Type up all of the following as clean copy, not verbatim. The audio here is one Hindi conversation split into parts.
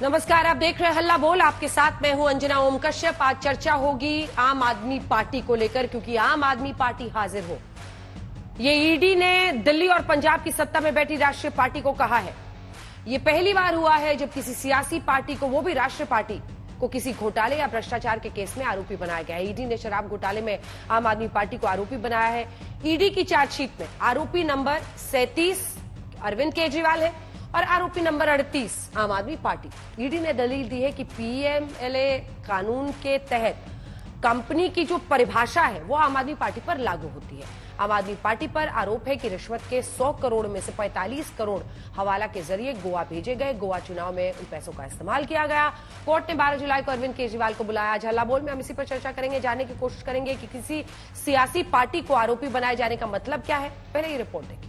नमस्कार, आप देख रहे हैं हल्ला बोल। आपके साथ मैं हूं अंजना ओम कश्यप। आज चर्चा होगी आम आदमी पार्टी को लेकर, क्योंकि आम आदमी पार्टी हाजिर हो। ये ईडी ने दिल्ली और पंजाब की सत्ता में बैठी राष्ट्रीय पार्टी को कहा है। ये पहली बार हुआ है जब किसी सियासी पार्टी को, वो भी राष्ट्रीय पार्टी को, किसी घोटाले या भ्रष्टाचार के केस में आरोपी बनाया गया है। ईडी ने शराब घोटाले में आम आदमी पार्टी को आरोपी बनाया है। ईडी की चार्जशीट में आरोपी नंबर 37 अरविंद केजरीवाल है और आरोपी नंबर 38 आम आदमी पार्टी। ईडी ने दलील दी है कि पीएमएलए कानून के तहत कंपनी की जो परिभाषा है वो आम आदमी पार्टी पर लागू होती है। आम आदमी पार्टी पर आरोप है कि रिश्वत के 100 करोड़ में से 45 करोड़ हवाला के जरिए गोवा भेजे गए। गोवा चुनाव में उन पैसों का इस्तेमाल किया गया। कोर्ट ने 12 जुलाई को अरविंद केजरीवाल को बुलाया। आज हल्ला बोल में हम इसी पर चर्चा करेंगे, जानने की कोशिश करेंगे कि किसी सियासी पार्टी को आरोपी बनाए जाने का मतलब क्या है। पहले ये रिपोर्ट देखिए।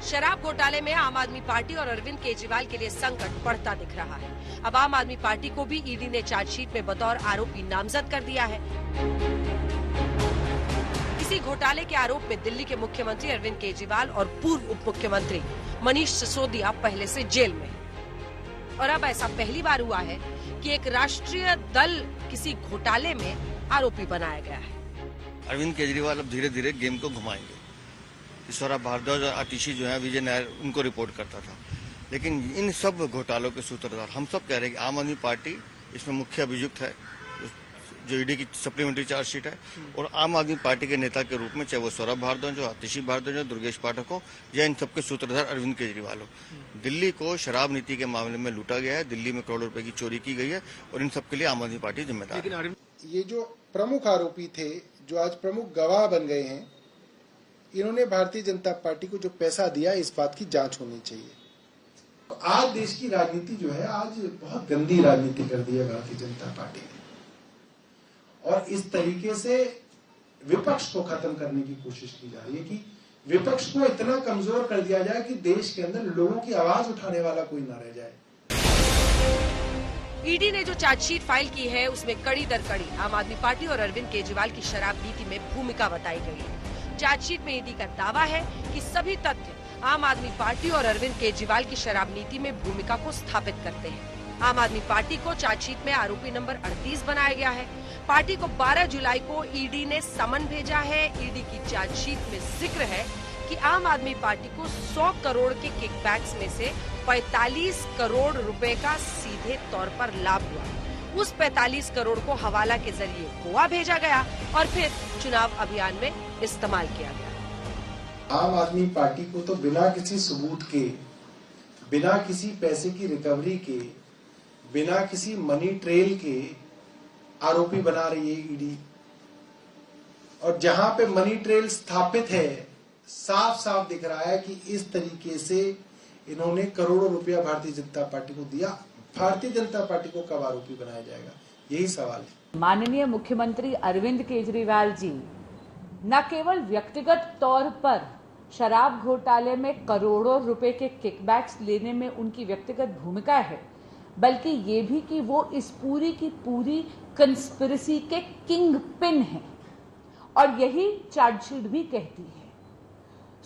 शराब घोटाले में आम आदमी पार्टी और अरविंद केजरीवाल के लिए संकट बढ़ता दिख रहा है। अब आम आदमी पार्टी को भी ईडी ने चार्जशीट में बतौर आरोपी नामजद कर दिया है। इसी घोटाले के आरोप में दिल्ली के मुख्यमंत्री अरविंद केजरीवाल और पूर्व उप मुख्यमंत्री मनीष सिसोदिया पहले से जेल में हैं। और अब ऐसा पहली बार हुआ है कि एक राष्ट्रीय दल किसी घोटाले में आरोपी बनाया गया है। अरविंद केजरीवाल अब धीरे धीरे गेम को घुमाएंगे। ईश्वरा भारद्वाज और आतिशी जो है, विजय नायर उनको रिपोर्ट करता था। लेकिन इन सब घोटालों के सूत्रधार हम सब कह रहे हैं कि आम आदमी पार्टी इसमें मुख्य अभियुक्त है, जो ईडी की सप्लीमेंट्री चार्जशीट है। और आम आदमी पार्टी के नेता के रूप में, चाहे वो सौरभ भारद्वाज हो, आतिशी भारद्वाज हो, दुर्गेश पाठक हो, या इन सबके सूत्रधार अरविंद केजरीवाल हो। दिल्ली को शराब नीति के मामले में लूटा गया है। दिल्ली में करोड़ों रुपए की चोरी की गई है और इन सबके लिए आम आदमी पार्टी जिम्मेदार है। ये जो प्रमुख आरोपी थे, जो आज प्रमुख गवाह बन गए हैं, इन्होंने भारतीय जनता पार्टी को जो पैसा दिया, इस बात की जांच होनी चाहिए। तो आज देश की राजनीति जो है, आज बहुत गंदी राजनीति कर दी है भारतीय जनता पार्टी ने। और इस तरीके से विपक्ष को खत्म करने की कोशिश की जा रही है कि विपक्ष को इतना कमजोर कर दिया जाए कि देश के अंदर लोगों की आवाज उठाने वाला कोई न रह जाए। ईडी ने जो चार्जशीट फाइल की है, उसमें कड़ी दर कड़ी आम आदमी पार्टी और अरविंद केजरीवाल की शराब नीति में भूमिका बताई गई है। चार्जशीट में ईडी का दावा है कि सभी तथ्य आम आदमी पार्टी और अरविंद केजरीवाल की शराब नीति में भूमिका को स्थापित करते हैं। आम आदमी पार्टी को चार्जशीट में आरोपी नंबर 38 बनाया गया है। पार्टी को 12 जुलाई को ईडी ने समन भेजा है। ईडी की चार्जशीट में जिक्र है कि आम आदमी पार्टी को 100 करोड़ के किकबैक्स में से 45 करोड़ रुपए का सीधे तौर पर लाभ हुआ। उस 45 करोड़ को हवाला के जरिए गोवा भेजा गया और फिर चुनाव अभियान में इस्तेमाल किया गया। आम आदमी पार्टी को तो बिना किसी सबूत के, बिना किसी पैसे की रिकवरी के, बिना किसी मनी ट्रेल के आरोपी बना रही है ईडी। और जहां पे मनी ट्रेल स्थापित है, साफ साफ दिख रहा है कि इस तरीके से इन्होंने करोड़ों रुपया भारतीय जनता पार्टी को दिया। भारतीय जनता पार्टी को कब आरोपी बनाया जाएगा, यही सवाल है। माननीय मुख्यमंत्री अरविंद केजरीवाल जी न केवल व्यक्तिगत तौर पर शराब घोटाले में करोड़ों रुपए के किकबैक्स लेने में उनकी व्यक्तिगत भूमिका है, बल्कि ये भी कि वो इस पूरी की पूरी कंस्पिरेसी के किंग पिन हैं। और यही चार्जशीट भी कहती है।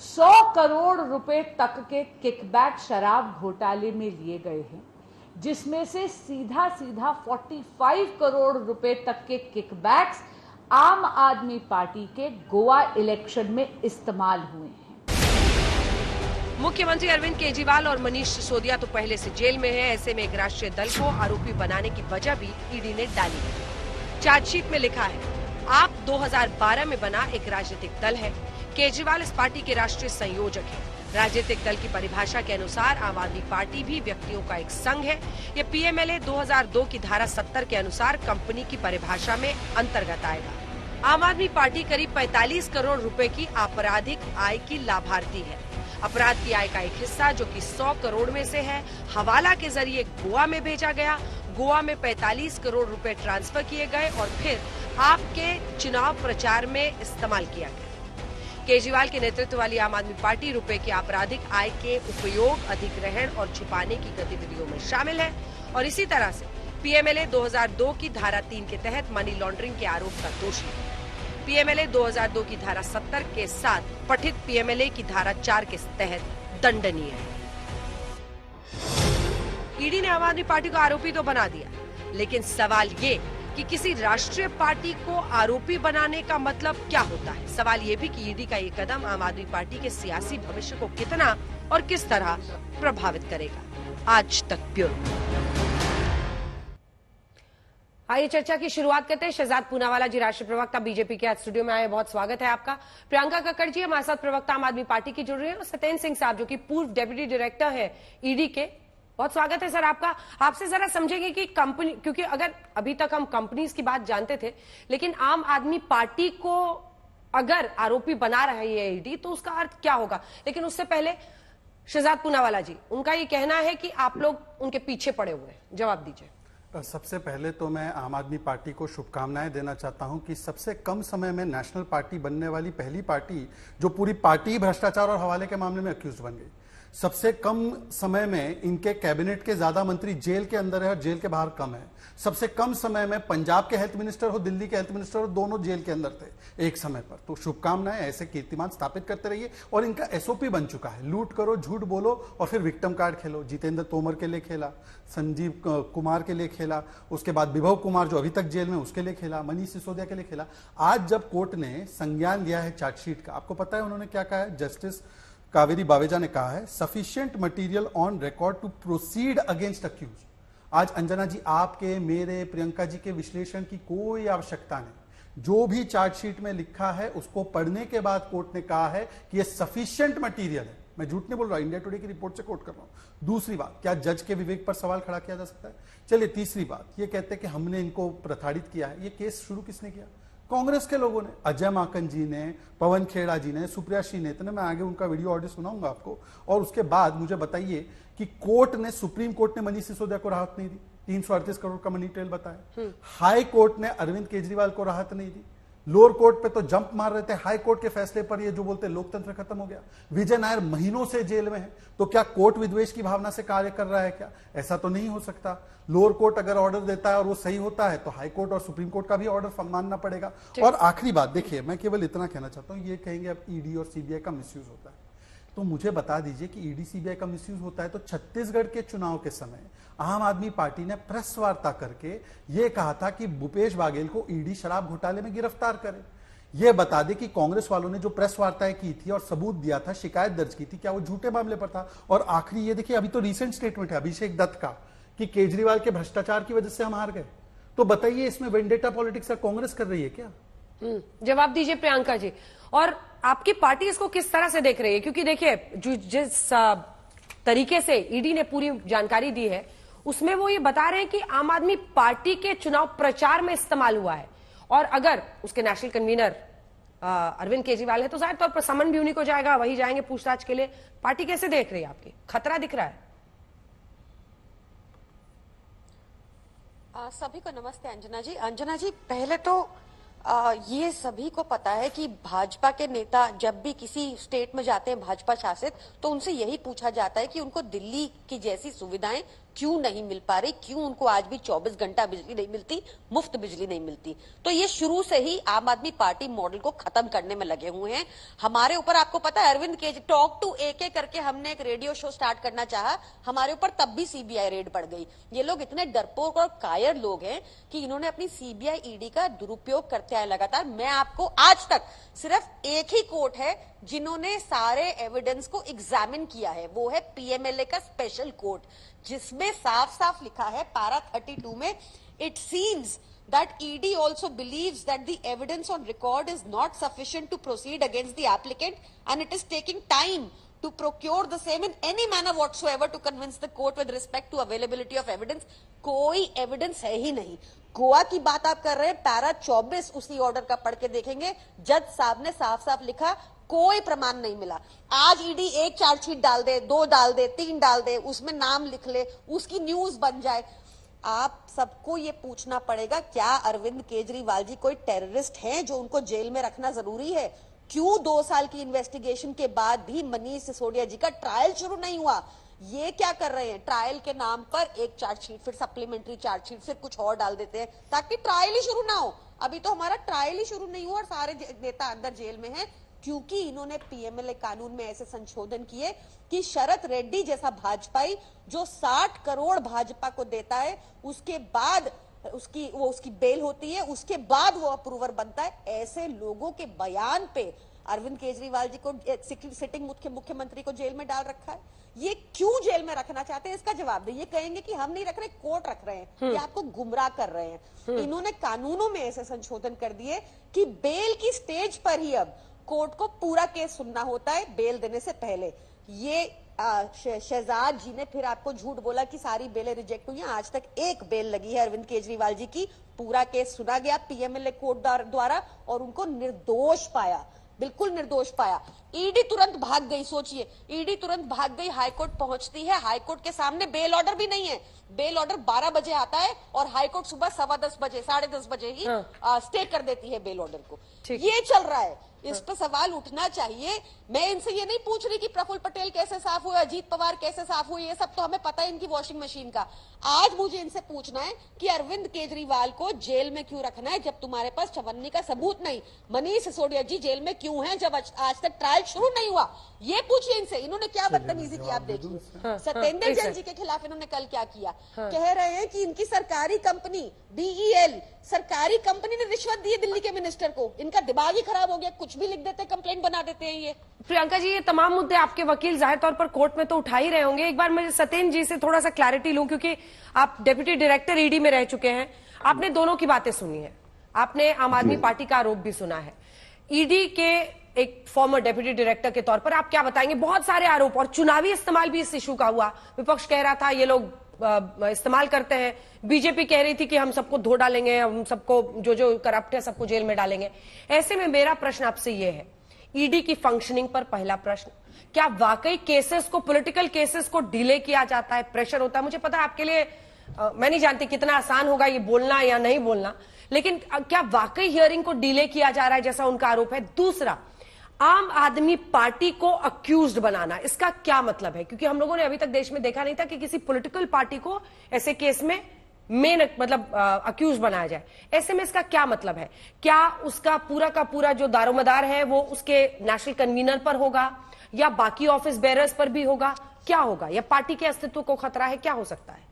100 करोड़ रुपए तक के किकबैक शराब घोटाले में लिए गए हैं, जिसमें से सीधा 45 करोड़ रुपए तक के किकबैक्स आम आदमी पार्टी के गोवा इलेक्शन में इस्तेमाल हुए हैं। मुख्यमंत्री अरविंद केजरीवाल और मनीष सिसोदिया तो पहले से जेल में हैं। ऐसे में एक राष्ट्रीय दल को आरोपी बनाने की वजह भी ईडी ने डाली है। चार्जशीट में लिखा है, आप 2012 में बना एक राजनीतिक दल है। केजरीवाल इस पार्टी के राष्ट्रीय संयोजक हैं। राजनीतिक दल की परिभाषा के अनुसार आम आदमी पार्टी भी व्यक्तियों का एक संघ है। ये पीएमएलए 2002 की धारा 70 के अनुसार कंपनी की परिभाषा में अंतर्गत आएगा। आम आदमी पार्टी करीब 45 करोड़ रुपए की आपराधिक आय की लाभार्थी है। अपराध की आय का एक हिस्सा, जो कि 100 करोड़ में से है, हवाला के जरिए गोवा में भेजा गया। गोवा में 45 करोड़ रुपए ट्रांसफर किए गए और फिर आपके चुनाव प्रचार में इस्तेमाल किया गया। केजरीवाल के नेतृत्व वाली आम आदमी पार्टी रुपए की आपराधिक आय के उपयोग, अधिग्रहण और छुपाने की गतिविधियों में शामिल है और इसी तरह से पीएमएलए 2002 की धारा 3 के तहत मनी लॉन्ड्रिंग के आरोप का दोषी है। पीएमएलए 2002 की धारा 70 के साथ पठित पीएमएलए की धारा 4 के तहत दंडनीय है। ईडी ने आम आदमी पार्टी को आरोपी तो बना दिया, लेकिन सवाल ये कि किसी राष्ट्रीय पार्टी को आरोपी बनाने का मतलब क्या होता है। सवाल ये भी कि ईडी का ये कदम आम आदमी पार्टी के सियासी भविष्य को कितना और किस तरह प्रभावित करेगा। आज तक ब्यूरो। आइए चर्चा की शुरुआत करते हैं। शहजाद पूनावाला जी, राष्ट्रीय प्रवक्ता बीजेपी के आज स्टूडियो में आए, बहुत स्वागत है आपका। प्रियंका कक्कड़ जी हमारे साथ प्रवक्ता आम आदमी पार्टी की जुड़ रही है, और सत्येंद्र सिंह साहब जो कि पूर्व डेप्यूटी डायरेक्टर है ईडी के, बहुत स्वागत है सर आपका। आपसे जरा समझेंगे कि कंपनी, क्योंकि अगर अभी तक हम कंपनीज की बात जानते थे, लेकिन आम आदमी पार्टी को अगर आरोपी बना रही है ईडी तो उसका अर्थ क्या होगा। लेकिन उससे पहले शहजाद पूनावाला जी, उनका ये कहना है कि आप लोग उनके पीछे पड़े हुए हैं, जवाब दीजिए। सबसे पहले तो मैं आम आदमी पार्टी को शुभकामनाएं देना चाहता हूं कि सबसे कम समय में नेशनल पार्टी बनने वाली पहली पार्टी जो पूरी पार्टी भ्रष्टाचार और हवाले के मामले में अक्यूज बन गई। सबसे कम समय में इनके कैबिनेट के ज्यादा मंत्री जेल के अंदर है और जेल के बाहर कम है। सबसे कम समय में पंजाब के हेल्थ मिनिस्टर हो, दिल्ली के हेल्थ मिनिस्टर हो, दोनों जेल के अंदर थे एक समय पर। तो शुभकामनाएं, ऐसे कीर्तिमान स्थापित करते रहिए। और इनका एसओपी बन चुका है, लूट करो, झूठ बोलो और फिर विक्टिम कार्ड खेलो। जितेंद्र तोमर के लिए खेला, संजीव कुमार के लिए खेला, उसके बाद विभव कुमार जो अभी तक जेल में, उसके लिए खेला, मनीष सिसोदिया के लिए खेला। आज जब कोर्ट ने संज्ञान लिया है चार्जशीट का, आपको पता है उन्होंने क्या कहा है? जस्टिस कावेरी बावेजा ने कहा है sufficient material on record to proceed against accused. आज अंजना जी, आपके, मेरे, प्रियंका जी के विश्लेषण की कोई आवश्यकता नहीं। जो भी चार्जशीट में लिखा है उसको पढ़ने के बाद कोर्ट ने कहा है कि यह सफिशिएंट मटेरियल है। मैं झूठ नहीं बोल रहा, इंडिया टुडे की रिपोर्ट से कोट कर रहा हूं। दूसरी बात, क्या जज के विवेक पर सवाल खड़ा किया जा सकता है? चलिए, तीसरी बात, ये कहते हैं कि हमने इनको प्रताड़ित किया है। ये केस शुरू किसने किया? कांग्रेस के लोगों ने। अजय माकन जी ने, पवन खेड़ा जी ने, सुप्रिया श्रीनेत ने। मैं आगे उनका वीडियो ऑडियो सुनाऊंगा आपको। और उसके बाद मुझे बताइए कि कोर्ट ने, सुप्रीम कोर्ट ने मनीष सिसोदिया को राहत नहीं दी, 338 करोड़ का मनी ट्रेल बताया। हाई कोर्ट ने अरविंद केजरीवाल को राहत नहीं दी। लोअर कोर्ट पे तो जंप मार रहे थे, हाई कोर्ट के फैसले पर ये जो बोलते लोकतंत्र खत्म हो गया। विजय नायर महीनों से जेल में है, तो क्या कोर्ट विद्वेष की भावना से कार्य कर रहा है क्या? ऐसा तो नहीं हो सकता। लोअर कोर्ट अगर ऑर्डर देता है और वो सही होता है तो हाई कोर्ट और सुप्रीम कोर्ट का भी ऑर्डर मानना पड़ेगा। और आखिरी बात, देखिए, मैं केवल इतना कहना चाहता हूं, ये कहेंगे अब ईडी और सीबीआई का मिसयूज होता है, तो मुझे बता दीजिए कि ईडी सीबीआई का मिसयूज होता है तो छत्तीसगढ़ के चुनाव के समय आम आदमी पार्टी ने प्रेस वार्ता करके यह कहा था कि भूपेश बाघेल को ईडी शराब घोटाले में गिरफ्तार करे। यह बता दे कि कांग्रेस वालों ने जो प्रेस वार्ताएं की थी और सबूत दिया था, शिकायत दर्ज की थी, क्या वो झूठे मामले पर था? और आखिरी ये देखिए, अभी तो रिसेंट स्टेटमेंट है अभिषेक दत्त का कि केजरीवाल के भ्रष्टाचार की वजह से हम हार गए। तो बताइए, इसमें वेंडेटा पॉलिटिक्स कांग्रेस कर रही है क्या? जवाब दीजिए प्रियंका जी। और आपकी पार्टी इसको किस तरह से देख रही है? क्योंकि देखिए, जिस तरीके से ईडी ने पूरी जानकारी दी है उसमें वो ये बता रहे हैं कि आम आदमी पार्टी के चुनाव प्रचार में इस्तेमाल हुआ है, और अगर उसके नेशनल कन्वीनर अरविंद केजरीवाल है तो जाहिर तौर पर समन भी उन्हीं को जाएगा, वही जाएंगे पूछताछ के लिए। पार्टी कैसे देख रही है? आपकी खतरा दिख रहा है? सभी को नमस्ते अंजना जी। अंजना जी, पहले तो ये सभी को पता है कि भाजपा के नेता जब भी किसी स्टेट में जाते हैं भाजपा शासित, तो उनसे यही पूछा जाता है कि उनको दिल्ली की जैसी सुविधाएं क्यों नहीं मिल पा रही, क्यों उनको आज भी 24 घंटा बिजली नहीं मिलती, मुफ्त बिजली नहीं मिलती। तो ये शुरू से ही आम आदमी पार्टी मॉडल को खत्म करने में लगे हुए हैं। हमारे ऊपर, आपको पता है, Arvind Kejriwal talk to AK करके हमने एक रेडियो शो स्टार्ट करना चाहा, हमारे ऊपर तब भी सीबीआई रेड पड़ गई। ये लोग इतने डरपोक और कायर लोग हैं कि इन्होंने अपनी सीबीआई ईडी का दुरुपयोग करते आए लगातार। मैं आपको आज तक सिर्फ एक ही कोर्ट है जिन्होंने सारे एविडेंस को एग्जामिन किया है, वो है पीएमएलए का स्पेशल कोर्ट, जिसमें साफ साफ लिखा है पैरा 32 में, it seems that ED also believes that the evidence on record is not sufficient to proceed against the applicant and it is taking time to procure the same in any manner whatsoever to convince the court with respect to availability of evidence. कोई एविडेंस है ही नहीं। गोवा की बात आप कर रहे हैं, पैरा 24 उसी ऑर्डर का पढ़ के देखेंगे, जज साहब ने साफ साफ लिखा कोई प्रमाण नहीं मिला। आज ईडी एक चार्जशीट डाल दे, 2 डाल दे, 3 डाल दे, उसमें नाम लिख ले, उसकी न्यूज बन जाए। आप सबको ये पूछना पड़ेगा, क्या अरविंद केजरीवाल जी कोई टेररिस्ट हैं जो उनको जेल में रखना जरूरी है? क्यों 2 साल की इन्वेस्टिगेशन के बाद भी मनीष सिसोदिया जी का ट्रायल शुरू नहीं हुआ? ये क्या कर रहे हैं? ट्रायल के नाम पर एक चार्जशीट, फिर सप्लीमेंट्री चार्जशीट, फिर कुछ और डाल देते हैं ताकि ट्रायल ही शुरू ना हो। अभी तो हमारा ट्रायल ही शुरू नहीं हुआ और सारे नेता अंदर जेल में हैं, क्योंकि इन्होंने पीएमएलए कानून में ऐसे संशोधन किए कि शरद रेड्डी जैसा भाजपाई जो 60 करोड़ भाजपा को देता है, उसके बाद उसकी बेल होती है, उसके बाद वो अप्रूवर बनता है। ऐसे लोगों के बयान पे अरविंद केजरीवाल जी को सिटिंग मुख्यमंत्री को जेल में डाल रखा है। ये क्यों जेल में रखना चाहते हैं, इसका जवाब दे। ये कहेंगे कि हम नहीं रख रहे, कोर्ट रख रहे हैं, ये आपको गुमराह कर रहे हैं। इन्होंने कानूनों में ऐसे संशोधन कर दिए कि बेल की स्टेज पर ही अब कोर्ट को पूरा केस सुनना होता है बेल देने से पहले। ये शहजाद जी ने फिर आपको झूठ बोला कि सारी बेलें रिजेक्ट हुई हैं। आज तक एक बेल लगी है अरविंद केजरीवाल जी की। पूरा केस सुना गया पीएमएलए कोर्ट द्वारा और उनको निर्दोष पाया, बिल्कुल निर्दोष पाया। ईडी तुरंत भाग गई, सोचिए, ईडी तुरंत भाग गई, हाईकोर्ट पहुंचती है, हाईकोर्ट के सामने बेल ऑर्डर भी नहीं है। बेल ऑर्डर 12 बजे आता है और हाईकोर्ट सुबह 10:15 बजे 10:30 बजे ही स्टे कर देती है बेल ऑर्डर को। ये चल रहा है, इस पर सवाल उठना चाहिए। मैं इनसे ये नहीं पूछ रही कि प्रफुल्ल पटेल कैसे साफ हुए, अजीत पवार कैसे साफ हुए, ये सब तो हमें पता है इनकी वॉशिंग मशीन का। आज मुझे इनसे पूछना है कि अरविंद केजरीवाल को जेल में क्यों रखना है जब तुम्हारे पास चवन्नी का सबूत नहीं। मनीष सिसोदिया जी जेल में क्यों हैं जब आज तक ट्रायल शुरू नहीं हुआ, ये पूछिए इनसे। इन्होंने क्या बदतमीजी की आप देखिए। सत्येंद्र जैन जी के खिलाफ इन्होंने कल क्या किया, कह रहे हैं कि इनकी सरकारी कंपनी DEL, सरकारी कंपनी ने रिश्वत दी है दिल्ली के मिनिस्टर को। इनका दिमाग ही खराब हो गया, कुछ भी लिख देते, कंप्लेंट बना देते हैं ये। प्रियंका जी, ये तमाम मुद्दे आपके वकील जाहिर तौर पर कोर्ट में तो उठा ही रहे होंगे। एक बार मैं सत्येंद्र जी से थोड़ा सा क्लैरिटी लूं, क्योंकि आप डेप्यूटी डायरेक्टर ईडी में रह चुके हैं। आपने दोनों की बातें सुनी है, आपने आम आदमी पार्टी का आरोप भी सुना है। ईडी के एक फॉर्मर डेप्यूटी डायरेक्टर के तौर पर आप क्या बताएंगे? बहुत सारे आरोप और चुनावी इस्तेमाल भी इस इशू का हुआ। विपक्ष कह रहा था ये लोग इस्तेमाल करते हैं, बीजेपी कह रही थी कि हम सबको धो डालेंगे, हम सबको जो करप्ट है सबको जेल में डालेंगे। ऐसे में मेरा प्रश्न आपसे ये है, ईडी की फंक्शनिंग पर पहला प्रश्न, क्या वाकई केसेस को, पॉलिटिकल केसेस को डिले किया जाता है, प्रेशर होता है? मुझे पता है आपके लिए, मैं नहीं जानती कितना आसान होगा ये बोलना या नहीं बोलना, लेकिन क्या वाकई हियरिंग को डिले किया जा रहा है जैसा उनका आरोप है? दूसरा, आम आदमी पार्टी को अक्यूज्ड बनाना, इसका क्या मतलब है? क्योंकि हम लोगों ने अभी तक देश में देखा नहीं था कि किसी पॉलिटिकल पार्टी को ऐसे केस में मेन मतलब अक्यूज बनाया जाए। ऐसे में इसका क्या मतलब है? क्या उसका पूरा का पूरा जो दारोमदार है वो उसके नेशनल कन्वीनर पर होगा या बाकी ऑफिस बेरर्स पर भी होगा? क्या होगा? या पार्टी के अस्तित्व को खतरा है? क्या हो सकता है?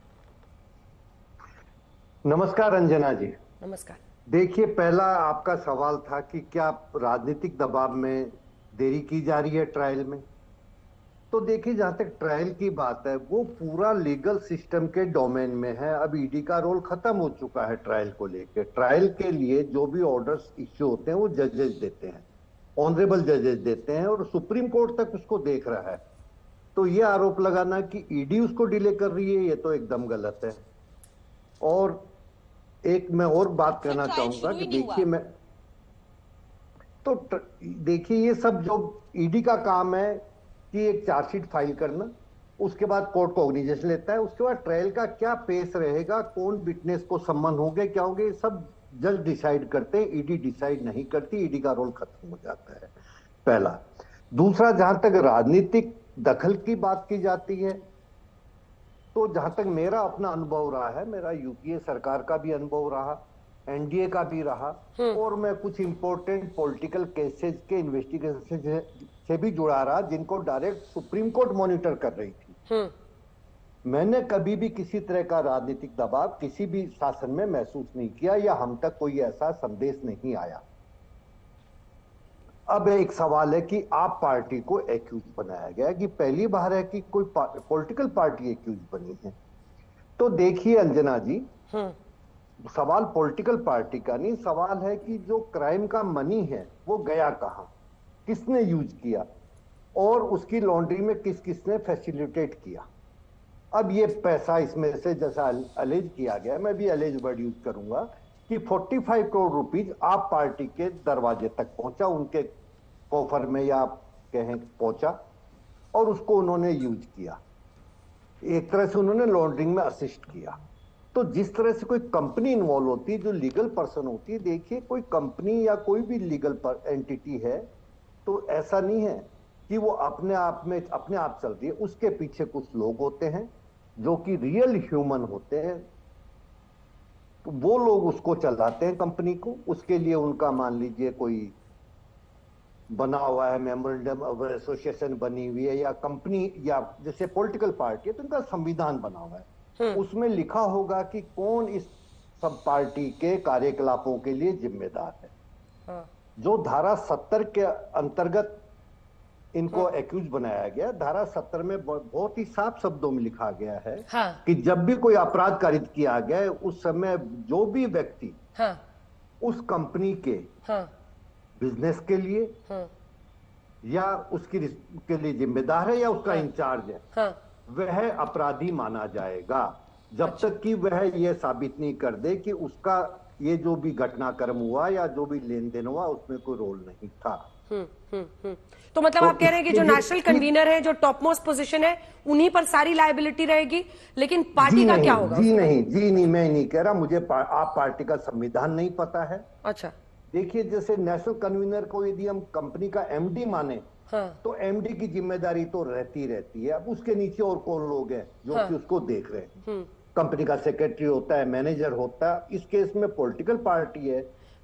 नमस्कार अंजना जी। नमस्कार। देखिए, पहला आपका सवाल था कि क्या राजनीतिक दबाव में देरी की जा रही है ट्रायल में। तो देखिए, जहां तक ट्रायल की बात है वो पूरा लीगल सिस्टम के डोमेन में है। अब ईडी का रोल खत्म हो चुका है ट्रायल को लेकर। ट्रायल के लिए जो भी ऑर्डर्स इश्यू होते हैं वो जजेस देते हैं, ऑनरेबल जजेस देते हैं, और सुप्रीम कोर्ट तक उसको देख रहा है। तो ये आरोप लगाना कि ईडी उसको डिले कर रही है, ये तो एकदम गलत है। और एक मैं और बात करना चाहूंगा कि देखिए, मैं तो देखिए, ये सब जो ईडी का काम है कि एक चार्जशीट फाइल करना, उसके बाद कोर्ट कॉग्निजेंस लेता है, उसके बाद ट्रायल का क्या पेस रहेगा, कौन विटनेस को सम्मन होंगे, क्या होंगे, ये सब जज डिसाइड करते हैं, ईडी डिसाइड नहीं करती। ईडी का रोल खत्म हो जाता है, पहला। दूसरा, जहां तक राजनीतिक दखल की बात की जाती है, तो जहां तक मेरा अपना अनुभव रहा है, मेरा यूपीए सरकार का भी अनुभव रहा, एनडीए का भी रहा, और मैं कुछ इंपॉर्टेंट पॉलिटिकल केसेस के इन्वेस्टिगेशन से भी जुड़ा रहा, जिनको डायरेक्ट सुप्रीम कोर्ट मॉनिटर कर रही थी। मैंने कभी भी किसी तरह का राजनीतिक दबाव किसी भी शासन में महसूस नहीं किया, या हम तक कोई ऐसा संदेश नहीं आया। अब एक सवाल है कि आप पार्टी को एक्यूज बनाया गया, कि पहली बार है कि कोई पॉलिटिकल पार्टी एक्यूज बनी है। तो देखिए अंजना जी, सवाल पॉलिटिकल पार्टी का नहीं, सवाल है कि जो क्राइम का मनी है वो गया कहां, किसने यूज किया, और उसकी लॉन्ड्री में किस किसने फैसिलिटेट किया। अब ये पैसा इसमें से, जैसा अलेज किया गया, मैं भी अलेज वर्ड यूज करूंगा, कि 45 करोड़ रुपीज आप पार्टी के दरवाजे तक पहुंचा, उनके कोफर में या कहें पहुंचा, और उसको उन्होंने यूज किया। एक तरह से उन्होंने लॉन्ड्रिंग में असिस्ट किया। तो जिस तरह से कोई कंपनी इन्वॉल्व होती है, जो लीगल पर्सन होती है, देखिए कोई कंपनी या कोई भी लीगल एंटिटी है, तो ऐसा नहीं है कि वो अपने आप चल रही है। उसके पीछे कुछ लोग होते हैं जो कि रियल ह्यूमन होते हैं, वो लोग उसको चलाते हैं कंपनी को, उसके लिए उनका मान लीजिए कोई बना हुआ है, मेमोरेंडम ऑफ एसोसिएशन बनी हुई है, या कंपनी या जैसे पॉलिटिकल पार्टी है तो उनका संविधान बना हुआ है, उसमें लिखा होगा कि कौन इस सब पार्टी के कार्यकलापों के लिए जिम्मेदार है। जो धारा 70 के अंतर्गत इनको एक्यूज बनाया गया, धारा 70 में बहुत ही साफ शब्दों में लिखा गया है कि जब भी कोई अपराध कारित किया गया है उस समय जो भी व्यक्ति उस कंपनी के बिजनेस के लिए या उसकी के लिए जिम्मेदार है या उसका इंचार्ज है, वह अपराधी माना जाएगा जब तक कि वह यह साबित नहीं कर दे कि उसका ये जो भी घटनाक्रम हुआ या जो भी लेन देन हुआ उसमें कोई रोल नहीं था। तो मतलब आप कह रहे हैं कि जो नेशनल कन्वीनर है, जो टॉप मोस्ट पोजीशन है, उन्हीं पर सारी लायबिलिटी रहेगी, लेकिन पार्टी का क्या होगा? जी नहीं, मैं नहीं कह रहा, मुझे आप पार्टी का संविधान नहीं पता है। अच्छा, देखिए जैसे नेशनल कन्वीनर को यदि हम कंपनी का एमडी माने तो एमडी की जिम्मेदारी तो रहती है। अब उसके नीचे और कौन लोग हैं जो कि उसको देख रहे हैं? कंपनी का सेक्रेटरी होता है, मैनेजर होता है। इस केस में पॉलिटिकल पार्टी है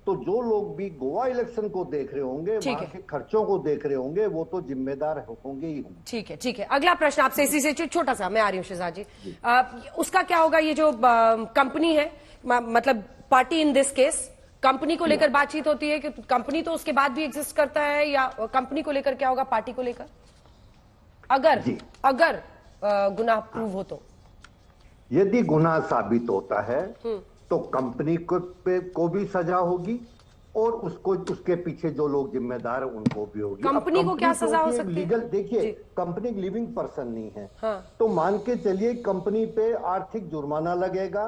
तो जो लोग भी गोवा इलेक्शन को देख रहे होंगे, वहां के खर्चों को देख रहे होंगे, वो तो जिम्मेदार होंगे ही होंगे। ठीक है। अगला प्रश्न आपसे इसी से छोटा सा, मैं आ रही हूँ शहजाद जी। उसका क्या होगा? ये जो कंपनी है, मतलब party in this case, company को लेकर बातचीत होती है कि कंपनी तो उसके बाद भी एग्जिस्ट करता है, या कंपनी को लेकर क्या होगा, पार्टी को लेकर? अगर गुनाह प्रूव हो तो, यदि गुनाह साबित होता है तो कंपनी को भी सजा होगी और उसके पीछे जो लोग जिम्मेदार हैं उनको भी होगी। कंपनी को क्या सजा हो सकती है? लीगल, देखिए कंपनी एक लिविंग पर्सन नहीं है, तो मान के चलिए कंपनी पे आर्थिक जुर्माना लगेगा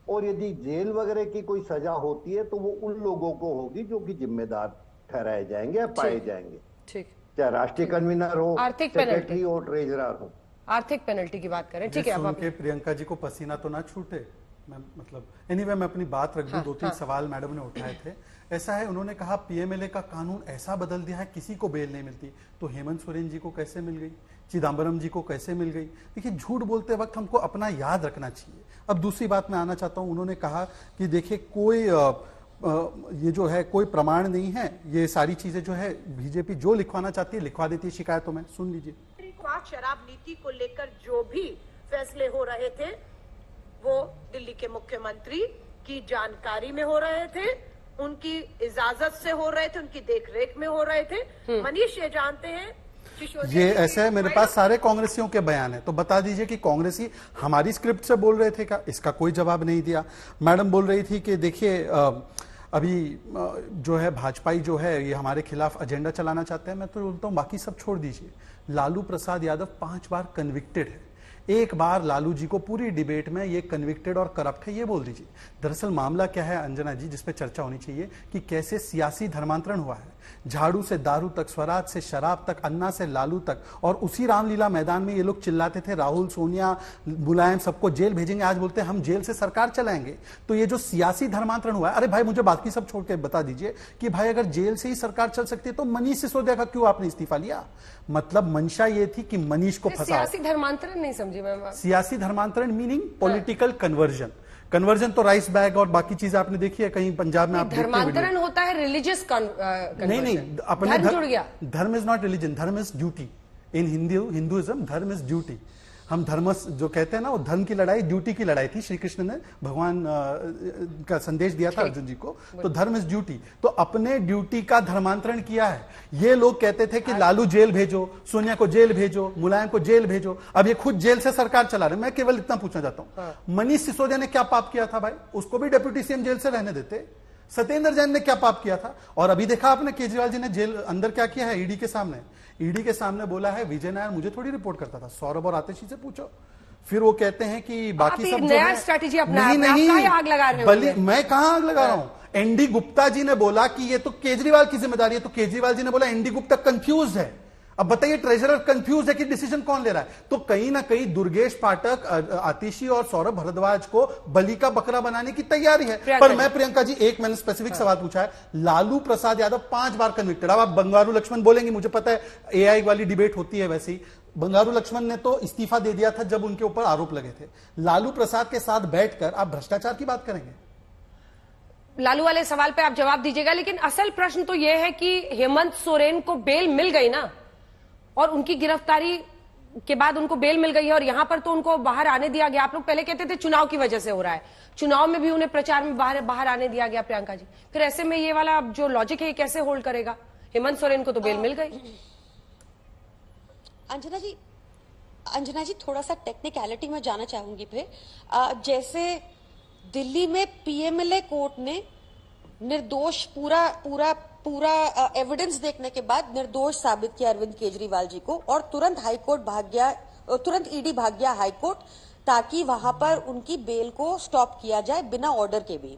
और यदि जेल वगैरह की कोई सजा होती है तो वो उन लोगों को होगी जो कि जिम्मेदार ठहराए जाएंगे या पाए जाएंगे। ठीक, चाहे राष्ट्रीय कन्वीनर हो, सेक्रेटरी हो, ट्रेजरर हो। आर्थिक पेनल्टी की बात करें, ठीक है। अब प्रियंका जी को पसीना तो ना छूटे, मैं मतलब एनीवे मैं अपनी बात रख दूं। 2-3 सवाल मैडम ने उठाए थे। ऐसा है, उन्होंने कहा पीएमएलए का कानून ऐसा बदल दिया है किसी को बेल नहीं मिलती, तो हेमंत सोरेन जी को कैसे मिल गई, चिदम्बरम जी को कैसे मिल गई? देखिए, झूठ बोलते वक्त हमको अपना याद रखना चाहिए। अब दूसरी बात मैं आना चाहता हूं, उन्होंने कहा कि देखिए कोई ये जो है कोई प्रमाण नहीं है, ये सारी चीजें जो है बीजेपी जो लिखवाना चाहती है लिखवा देती है शिकायतों में। सुन लीजिए। शराब नीति को लेकर जो भी फैसले हो रहे थे वो दिल्ली के मुख्यमंत्री की जानकारी में हो रहे थे, उनकी इजाजत से हो रहे थे, उनकी देखरेख में हो रहे थे। मनीष ये जानते हैं, ये ऐसे है, मेरे पास सारे कांग्रेसियों के बयान है, तो बता दीजिए कि कांग्रेसी हमारी स्क्रिप्ट से बोल रहे थे क्या? इसका कोई जवाब नहीं दिया। मैडम बोल रही थी कि देखिए अभी जो है भाजपाई जो है ये हमारे खिलाफ एजेंडा चलाना चाहते हैं। मैं तो बोलता हूं बाकी सब छोड़ दीजिए। लालू प्रसाद यादव 5 बार कन्विक्टेड है, एक बार लालू जी को पूरी डिबेट में ये कन्विक्टेड और करप्ट है ये बोल दीजिए। दरअसल मामला क्या है अंजना जी, जिसपे चर्चा होनी चाहिए कि कैसे सियासी धर्मांतरण हुआ है। झाड़ू से दारू तक, स्वराज से शराब तक, अन्ना से लालू तक, और उसी रामलीला मैदान में ये लोग चिल्लाते थे राहुल, सोनिया, मुलायम सबको जेल भेजेंगे, आज बोलते हैं हम जेल से सरकार चलाएंगे। तो ये जो सियासी धर्मांतरण हुआ है, अरे भाई मुझे बाकी सब छोड़ के बता दीजिए कि भाई अगर जेल से ही सरकार चल सकती है तो मनीष सिसोदिया का क्यों आपने इस्तीफा लिया? मतलब मंशा ये थी कि मनीष को फंसाओ। सियासी धर्मांतरण नहीं समझी मैं। सियासी धर्मांतरण मीनिंग पॉलिटिकल कन्वर्जन तो राइस बैग और बाकी चीजें आपने देखी है कहीं पंजाब में। आप धर्मांतरण होता है रिलीजियस नहीं, अपने धर्म जुड़ गया। धर्म इज नॉट रिलीजन, धर्म इज ड्यूटी। इन हिंदुइज्म धर्म इज ड्यूटी। हम धर्म जो कहते हैं ना, वो धर्म की लड़ाई ड्यूटी की लड़ाई थी। श्री कृष्ण ने भगवान का संदेश दिया था अर्जुन जी को, तो धर्म इज ड्यूटी। तो अपने ड्यूटी का धर्मांतरण किया है। ये लोग कहते थे कि लालू जेल भेजो, सोनिया को जेल भेजो, मुलायम को जेल भेजो, अब ये खुद जेल से सरकार चला रहे। मैं केवल इतना पूछना चाहता हूं, मनीष सिसोदिया ने क्या पाप किया था भाई? उसको भी डिप्टी सीएम जेल से रहने देते। सत्येंद्र जैन ने क्या पाप किया था? और अभी देखा आपने केजरीवाल जी ने जेल अंदर क्या किया है? ईडी के सामने बोला है विजय नायर मुझे थोड़ी रिपोर्ट करता था, सौरभ और आतिशी से पूछो। फिर वो कहते हैं कि बाकी सब नया स्ट्रैटेजी अपनाया, नहीं आग लगा रहे हो। मैं कहां आग लगा रहा हूं? एनडी गुप्ता जी ने बोला कि ये तो केजरीवाल की जिम्मेदारी है, तो केजरीवाल जी ने बोला एनडी गुप्ता कंफ्यूज है। अब बताइए ट्रेजरर कंफ्यूज है कि डिसीजन कौन ले रहा है? तो कहीं ना कहीं दुर्गेश पाठक, आतिशी और सौरभ भारद्वाज को बलि का बकरा बनाने की तैयारी है। पर मैं प्रियंका जी एक मैंने स्पेसिफिक सवाल पूछा है, लालू प्रसाद यादव 5 बार कन्विक्टेड। अब आप बंगारू लक्ष्मण बोलेंगे, मुझे पता है एआई वाली डिबेट होती है, वैसे ही बंगारू लक्ष्मण ने तो इस्तीफा दे दिया था जब उनके ऊपर आरोप लगे थे। लालू प्रसाद के साथ बैठकर आप भ्रष्टाचार की बात करेंगे? लालू वाले सवाल पे आप जवाब दीजिएगा, लेकिन असल प्रश्न तो यह है कि हेमंत सोरेन को बेल मिल गई ना, और उनकी गिरफ्तारी के बाद उनको बेल मिल गई है, और यहां पर तो उनको बाहर आने दिया गया। आप लोग पहले कहते थे चुनाव की वजह से हो रहा है, चुनाव में भी उन्हें प्रचार में बाहर आने दिया गया प्रियंका जी। फिर ऐसे में ये वाला जो लॉजिक है ये कैसे होल्ड करेगा? हेमंत सोरेन को तो बेल मिल गई। अंजना जी थोड़ा सा टेक्निकलिटी में जाना चाहूंगी फिर। जैसे दिल्ली में पीएमएलए कोर्ट ने निर्दोष पूरा एविडेंस देखने के बाद निर्दोष साबित किया अरविंद केजरीवाल जी को, और तुरंत ईडी भाग गया हाईकोर्ट, ताकि वहां पर उनकी बेल को स्टॉप किया जाए बिना ऑर्डर के भी।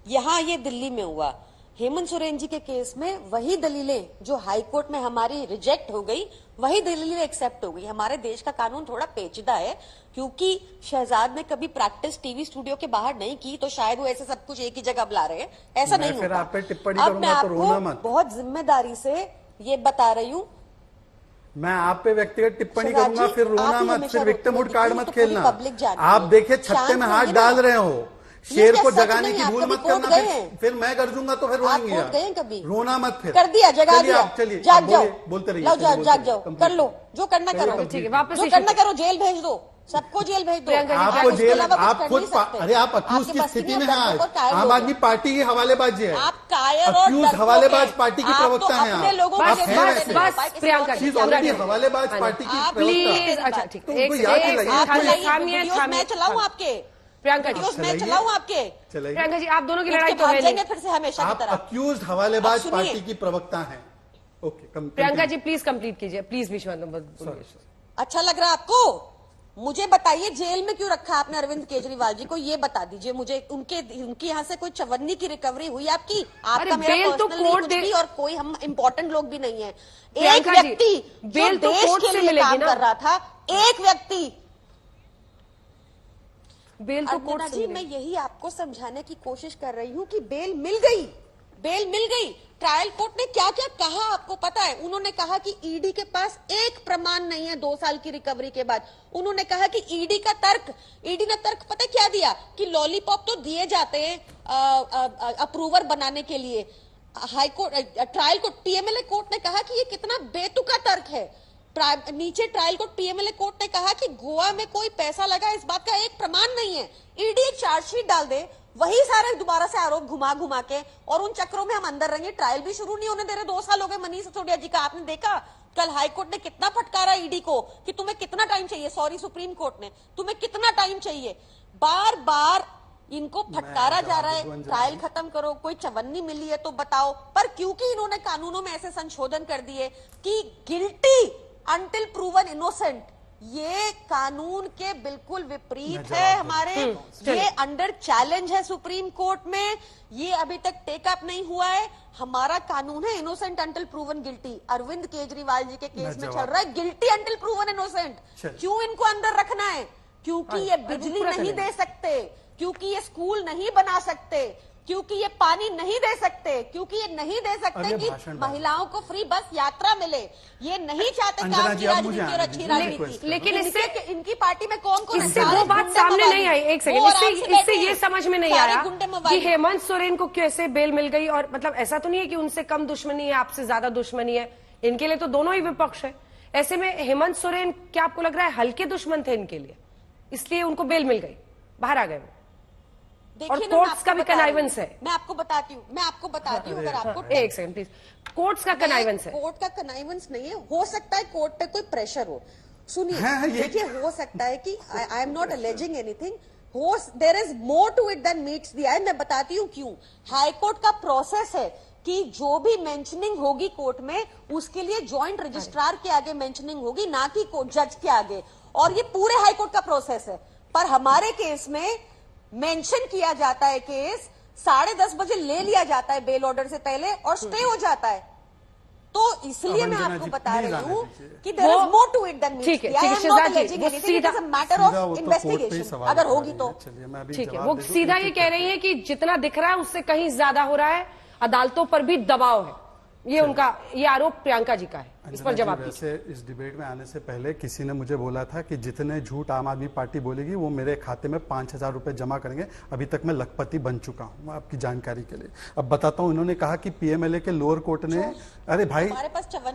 यहां ये दिल्ली में हुआ। हेमंत सोरेन जी के केस में वही दलीलें जो हाईकोर्ट में हमारी रिजेक्ट हो गई, वही दलीलें एक्सेप्ट हो गई। हमारे देश का कानून थोड़ा पेचीदा है, क्योंकि शहजाद ने कभी प्रैक्टिस टीवी स्टूडियो के बाहर नहीं की, तो शायद वो ऐसे सब कुछ एक ही जगह बुला रहे हैं, ऐसा नहीं होता। आप पे टिप्पणी अब मैं करूंगा तो रोना मत। आपको बहुत जिम्मेदारी से ये बता रही हूँ, मैं आप पे व्यक्तिगत टिप्पणी करूंगा, फिर रोना मत, फिर विक्टिमहुड कार्ड मत खेलना। पब्लिक आप देखिए छत्ते में हाथ डाल रहे हो, शेर को जगाने की भूल मत करना, फिर मैं गरजूंगा तो फिर रोएंगे। कभी रोना मत, फिर कर दिया, जगा दिया, चलिए जाग जाओ, बोलते रहिए, जाग जाओ, कर लो जो करना करो, ठीक है, वापस जो करना करो, जेल भेज दो, सबको जेल भेज दो। आपको जेल, आप खुद, अरे आप अक्यूज की स्थिति में हैं आज। आम आदमी पार्टी की हवालेबाज है, आप कायर और अक्यूज हवालेबाज पार्टी की प्रवक्ता हैं आप। बस प्रियंका जी ऑलरेडी हवालेबाज पार्टी की प्लीज। अच्छा ठीक है, मैं चलाऊं आपके, प्रियंका जी मैं चलाऊं आपके, प्रियंका जी आप दोनों की लड़ाई तो है नहीं, फिर से हमेशा की तरह। अक्यूज हवालेबाज पार्टी की प्रवक्ता हैं। Okay Priyanka ji please complete कीजिए, प्लीज विश्वास। अच्छा लग रहा है आपको? मुझे बताइए जेल में क्यों रखा आपने अरविंद केजरीवाल जी को, ये बता दीजिए मुझे। उनके यहाँ से कोई चवन्नी की रिकवरी हुई आपकी? आपका मेरा तो कोर्ट भी, और कोई हम इम्पोर्टेंट लोग भी नहीं है। एक व्यक्ति बेल तो कोर्ट से मिलेगी ना, कर रहा था, एक व्यक्ति बेल तो कोर्ट से। मैं यही आपको समझाने की कोशिश कर रही हूँ कि बेल मिल गई, बेल मिल गई। ट्रायल कोर्ट ने क्या क्या कहा आपको पता है? उन्होंने कहा कि ईडी के पास एक प्रमाण नहीं है 2 साल की रिकवरी के बाद। उन्होंने कहा कि ईडी ने तर्क पता क्या दिया कि लॉलीपॉप तो दिए जाते हैं अप्रूवर बनाने के लिए। High court trial court PMLA court ने कहा कि ये कितना बेतुका तर्क है। नीचे ट्रायल कोर्ट पीएमएलए कोर्ट ने कहा कि गोवा में कोई पैसा लगा, इस बात का एक प्रमाण नहीं है। ईडी एक चार्जशीट डाल दे, वही सारे दोबारा से आरोप घुमा के, और उन चक्रों में हम अंदर रहेंगे। ट्रायल भी शुरू नहीं होने दे रहे, 2 साल हो गए मनीष सिसोदिया जी का। आपने देखा कल हाईकोर्ट ने कितना फटकारा ईडी को कि तुम्हें कितना टाइम चाहिए, सॉरी सुप्रीम कोर्ट ने, तुम्हें कितना टाइम चाहिए। बार बार इनको फटकारा जा रहा है, ट्रायल खत्म करो, कोई चवन्नी मिली है तो बताओ। पर क्योंकि इन्होंने कानूनों में ऐसे संशोधन कर दिए कि गिल्टी अंटिल प्रूवन इनोसेंट, ये कानून के बिल्कुल विपरीत है हमारे। ये अंडर चैलेंज है सुप्रीम कोर्ट में, ये अभी तक टेक अप नहीं हुआ है। हमारा कानून है innocent until proven guilty. Arvind Kejriwal ji के केस में चल रहा है गिल्टी अंटिल प्रूवन इनोसेंट। क्यों इनको अंदर रखना है? क्योंकि ये बिजली नहीं दे सकते, क्योंकि ये स्कूल नहीं बना सकते, क्योंकि ये पानी नहीं दे सकते, क्योंकि ये नहीं दे सकते कि महिलाओं को फ्री बस यात्रा मिले। ये नहीं चाहते कि आपकी राजनीति और अच्छी राजनीति। लेकिन इससे इनकी पार्टी में कौन इससे वो बात सामने नहीं आई। एक सेकंड, इससे ये समझ में नहीं आया कि हेमंत सोरेन को कैसे बेल मिल गई। और मतलब ऐसा तो नहीं है कि उनसे कम दुश्मनी है, आपसे ज्यादा दुश्मनी है। इनके लिए तो दोनों ही विपक्ष है। ऐसे में हेमंत सोरेन क्या आपको लग रहा है हल्के दुश्मन थे इनके लिए, इसलिए उनको बेल मिल गई, बाहर आ गए? और कोर्ट्स का भी कनाइवेंस है। मैं आपको बताती हूँ अगर आपको एक सेकंड प्लीज। कोर्ट्स का कनाइवेंस है। कोर्ट का कनाइवेंस नहीं है, हो सकता है कोर्ट पे कोई प्रेशर हो। सुनिए, देखिए हो सकता है कि I am not alleging anything, there is more to it than meets the eye. मैं बताती हूँ क्यों। हाईकोर्ट का प्रोसेस है कि जो भी मेंशनिंग होगी कोर्ट में, उसके लिए ज्वाइंट रजिस्ट्रार के आगे मेंशनिंग होगी, ना कि जज के आगे। और ये पूरे हाईकोर्ट का प्रोसेस है। पर हमारे केस में मेंशन किया जाता है, केस 10:30 बजे ले लिया जाता है बेल ऑर्डर से पहले, और स्टे हो जाता है। तो इसलिए मैं आपको बता रही हूँ कि there is more to it than meets. ठीक है शहजाद जी, वो सीधा मैटर ऑफ इन्वेस्टिगेशन अगर होगी तो ठीक है। वो सीधा ये कह रही है कि जितना दिख रहा है उससे कहीं ज्यादा हो रहा है, अदालतों पर भी दबाव है। ये उनका, ये आरोप प्रियंका जी का है, इस पर जवाब दीजिए। वैसे इस डिबेट में आने से पहले किसी ने मुझे बोला था कि जितने झूठ आम आदमी पार्टी बोलेगी वो मेरे खाते में 5,000 रुपए जमा करेंगे। अभी तक मैं लखपति बन चुका हूं, आपकी जानकारी के लिए। अब बताता हूं, इन्होंने कहा कि पीएमएलए के लोअर कोर्ट ने, अरे भाई,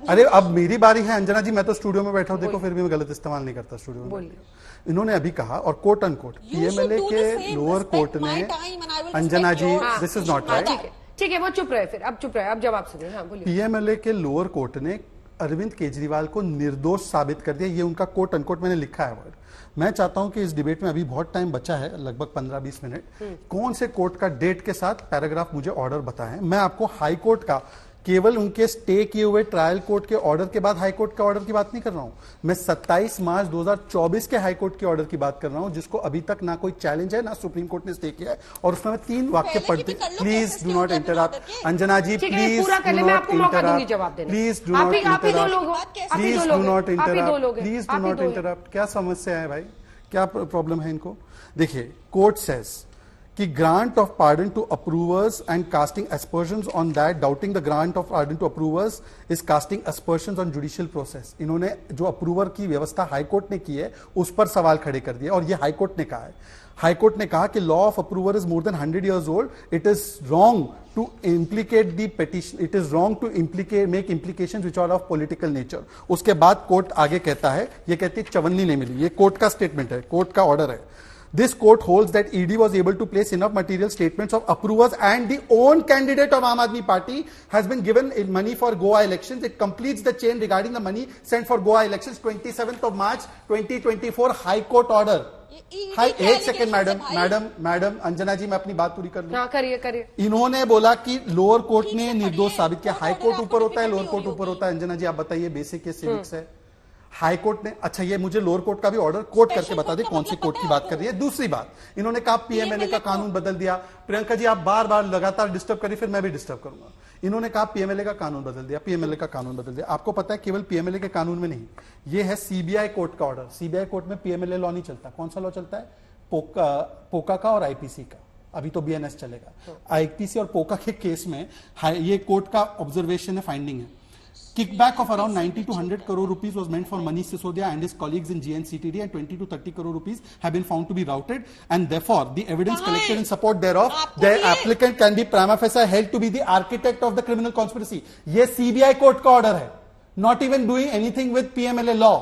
अरे अब मेरी बारी है अंजना जी, मैं तो स्टूडियो में बैठा हूं, देखो फिर भी मैं गलत इस्तेमाल नहीं करता स्टूडियो में। इन्होंने अभी कहा, और कोट अनकोट पीएमएलए के लोअर कोर्ट ने, अंजना जी दिस इज नॉट राइट, ठीक है, वो चुप रहे, फिर अब चुप रहे, अब जवाब सुनिए। हाँ बोलिए। पीएमएलए के लोअर कोर्ट ने अरविंद केजरीवाल को निर्दोष साबित कर दिया, ये उनका कोट अनकोट मैंने लिखा है वर्ड। मैं चाहता हूं कि इस डिबेट में अभी बहुत टाइम बचा है, लगभग 15-20 मिनट, कौन से कोर्ट का डेट के साथ पैराग्राफ मुझे ऑर्डर बताएं। मैं आपको हाई कोर्ट का, केवल उनके स्टे किए हुए ट्रायल कोर्ट के ऑर्डर के बाद हाई कोर्ट के ऑर्डर की बात नहीं कर रहा हूं, मैं 27 मार्च 2024 के हाई कोर्ट के ऑर्डर की बात कर रहा हूं, जिसको अभी तक ना कोई चैलेंज है ना सुप्रीम कोर्ट ने स्टे किया है, और उसमें मैं 3 वाक्य पढ़ते। Please do not interrupt Anjana ji, please do not interrupt, please do not interrupt, please do not interrupt, please do not interrupt. क्या समस्या है भाई, क्या प्रॉब्लम है इनको? देखिए, कोर्ट सेज कि grant of pardon to approvers and casting aspersions on that, doubting the grant of pardon to approvers is casting aspersions on judicial process. इन्होंने जो अप्रूवर की व्यवस्था हाईकोर्ट ने की है उस पर सवाल खड़े कर दिए, और ये हाईकोर्ट ने कहा है। हाईकोर्ट ने कहा कि law of approver is more than 100 years old, it is wrong to implicate the petition, it is wrong to implicate make implication which are of political nature. उसके बाद कोर्ट आगे कहता है, ये कहती है चवन्नी नहीं मिली, ये कोर्ट का स्टेटमेंट है, कोर्ट का ऑर्डर है। This court holds that ED was able to place enough material statements of approvers and the own candidate of Aam Aadmi Party has been given money for Goa elections. It completes the chain regarding the money sent for Goa elections. 27th of March 2024 High Court order. एक सेकेंड मैडम अंजना जी, मैं अपनी बात पूरी कर लूं। हाँ, करिए। इन्होंने बोला कि लोअर कोर्ट ने निर्दोष साबित किया। हाई कोर्ट ऊपर होता है, लोअर कोर्ट ऊपर होता है। अंजना जी आप बताइए, बेसिक सिविक्स है। हाई कोर्ट ने, अच्छा ये मुझे लोअर कोर्ट का भी ऑर्डर कोर्ट करके बता दे कौन सी कोर्ट की बात कर रही है। दूसरी बात, इन्होंने कहा पीएमएलए का कानून बदल दिया। प्रियंका जी आप बार बार लगातार डिस्टर्ब करिए, फिर मैं भी डिस्टर्ब करूंगा। इन्होंने कहा पीएमएलए का कानून बदल दिया, पीएमएलए का कानून बदल दिया। आपको पता है केवल पीएमएलए के कानून में नहीं, ये है सीबीआई कोर्ट का ऑर्डर। सीबीआई कोर्ट में पीएमएलए लॉ नहीं चलता। कौन सा लॉ चलता है? पोका का और आईपीसी का। अभी तो बीएनएस चलेगा। आईपीसी और पोका के केस में ये कोर्ट का ऑब्जर्वेशन है, फाइंडिंग है। Kickback of around 90 to 100 crore rupees was meant for Manish Sisodia and his colleagues in GNCTD, and 20 to 30 crore rupees have been found to be routed, and therefore the evidence collected in support thereof, the applicant can be prima facie held to be the architect of the criminal conspiracy. ये CBI कोर्ट का ऑर्डर है, not even doing anything with PMLA law.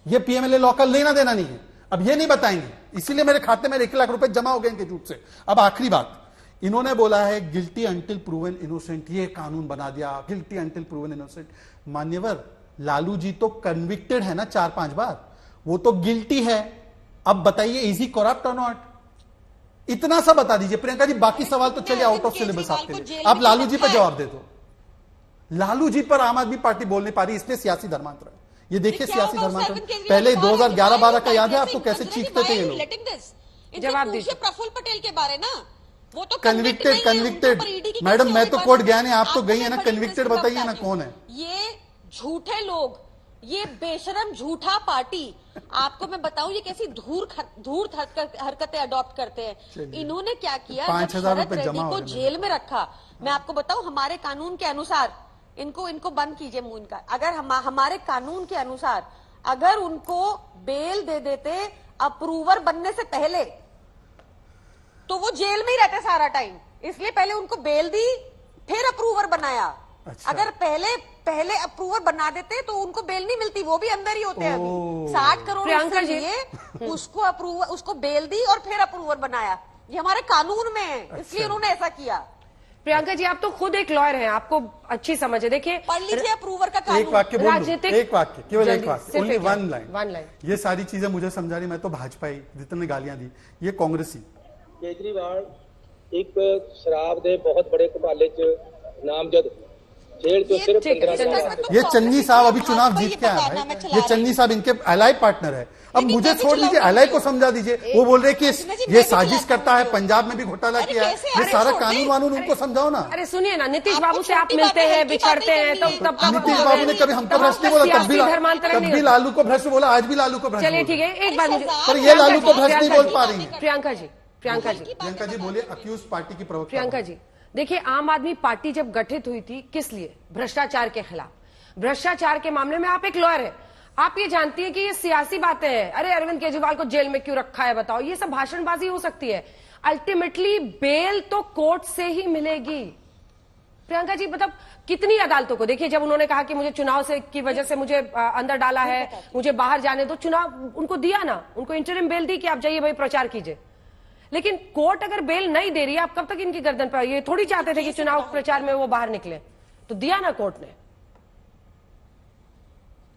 ये PMLA लॉ का लेना देना नहीं है। अब ये नहीं बताएंगे, इसीलिए मेरे खाते में 1 लाख रुपए जमा हो गए इनके झूठ से। अब आखिरी बात, इन्होंने बोला है गिल्टी अंटिल प्रूवन इनोसेंट, ये कानून बना दिया, गिल्टी अंटिल प्रूवन इनोसेंट। मान्यवर, लालू जी तो कन्विक्टेड है ना 4-5 बार, वो तो गिल्टी है। अब बताइए इज ही करप्ट और नॉट? इतना सा बता दीजिए। प्रियंका जी बाकी सवाल तो चलिए आउट ऑफ सिलेबस आपके लिए, आप लालू जी पर जवाब दे दो। लालू जी पर आम आदमी पार्टी बोल नहीं पा रही, इसलिए सियासी धर्मांतरण। ये देखिए सियासी धर्मांतरण, पहले 2011-12 का याद है आपको, कैसे चीखते थे ये लोग। जवाब दीजिए। प्रफुल्ल पटेल के बारे ना, वो तो कन्विक्टेड मैडम, मैं तो कोर्ट गया नहीं, आप तो गई है ना। कन्विक्टेड बताइए ना कौन है? ये झूठे लोग, ये बेशरम झूठा पार्टी। आपको मैं बताऊं ये कैसी धूर्त हरकतें अडॉप्ट करते हैं। इन्होंने क्या किया, 5,000 रुपए जमा को जेल में रखा। मैं आपको बताऊं हमारे कानून के अनुसार, इनको बंद कीजिए मुंह इनका। अगर हमारे कानून के अनुसार अगर उनको बेल दे देते अप्रूवर बनने से पहले, तो वो जेल में ही रहते सारा टाइम। इसलिए पहले उनको बेल दी, फिर अप्रूवर बनाया। अच्छा। अगर पहले अप्रूवर बना देते तो उनको बेल नहीं मिलती, वो भी अंदर ही होते हैं अभी। 60 करोड़ के लिए उसको बेल दी और फिर अप्रूवर बनाया। ये हमारे कानून में है। अच्छा। इसलिए उन्होंने ऐसा किया। प्रियंका जी आप तो खुद एक लॉयर हैं, आपको अच्छी समझ है। देखिए पढ़ लीजिए अप्रूवर का कानून। एक वाक्य बोल दो, एक वाक्य, केवल एक वाक्य, ओनली वन लाइन। ये सारी चीजें मुझे समझा रही, मैं तो भाजपा ही, जितने गालियां दी ये कांग्रेसी। केजरीवाल एक शराब दे बहुत बड़े घोटाले च नामजद, जेल तो सिर्फ 15 साल। ये चन्नी साहब अभी चुनाव जीत के आए भाई, ये चन्नी साहब इनके एलाय पार्टनर है। अब मुझे छोड़ दीजिए, एलाय को समझा दीजिए। वो बोल रहे कि ये साजिश करता है, पंजाब में भी घोटाला किया है, ये सारा कानून वानून उनको समझाओ ना। अरे सुनिए ना, नीतीश बाबू से आप मिलते हैं, बिछड़ते हैं, तो तब नीतीश बाबू ने कभी हमको भ्रष्ट नहीं बोला, तब भी लालू को भ्रष्ट बोला, आज भी लालू को भ्रष्ट। चलिए ठीक है, एक बात मुझे, पर ये लालू को भ्रष्ट नहीं बोल पा रही है। प्रियंका जी बोलिए, अक्यूज पार्टी की प्रवक्ता। प्रियंका जी देखिए, आम आदमी पार्टी जब गठित हुई थी किस लिए? भ्रष्टाचार के खिलाफ। भ्रष्टाचार के मामले में आप एक लॉयर है, आप ये जानती है कि ये सियासी बातें हैं। अरे अरविंद केजरीवाल को जेल में क्यों रखा है बताओ, ये सब भाषणबाजी हो सकती है। अल्टीमेटली बेल तो कोर्ट से ही मिलेगी। प्रियंका जी, मतलब कितनी अदालतों को देखिए, जब उन्होंने कहा कि मुझे चुनाव से की वजह से मुझे अंदर डाला है, मुझे बाहर जाने दो, चुनाव उनको दिया ना, उनको इंटरिम बेल दी कि आप जाइए भाई प्रचार कीजिए। लेकिन कोर्ट अगर बेल नहीं दे रही है, आप कब तक इनकी गर्दन पर? ये थोड़ी चाहते थे कि चुनाव प्रचार में वो बाहर निकले, तो दिया ना कोर्ट ने।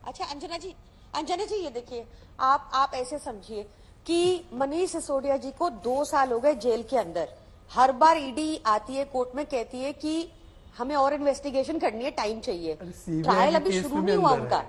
अच्छा अंजना जी ये देखिए, आप ऐसे समझिए कि मनीष सिसोदिया जी को 2 साल हो गए जेल के अंदर। हर बार ईडी आती है कोर्ट में, कहती है कि हमें और इन्वेस्टिगेशन करनी है, टाइम चाहिए, ट्रायल अभी शुरू नहीं हुआ उनका,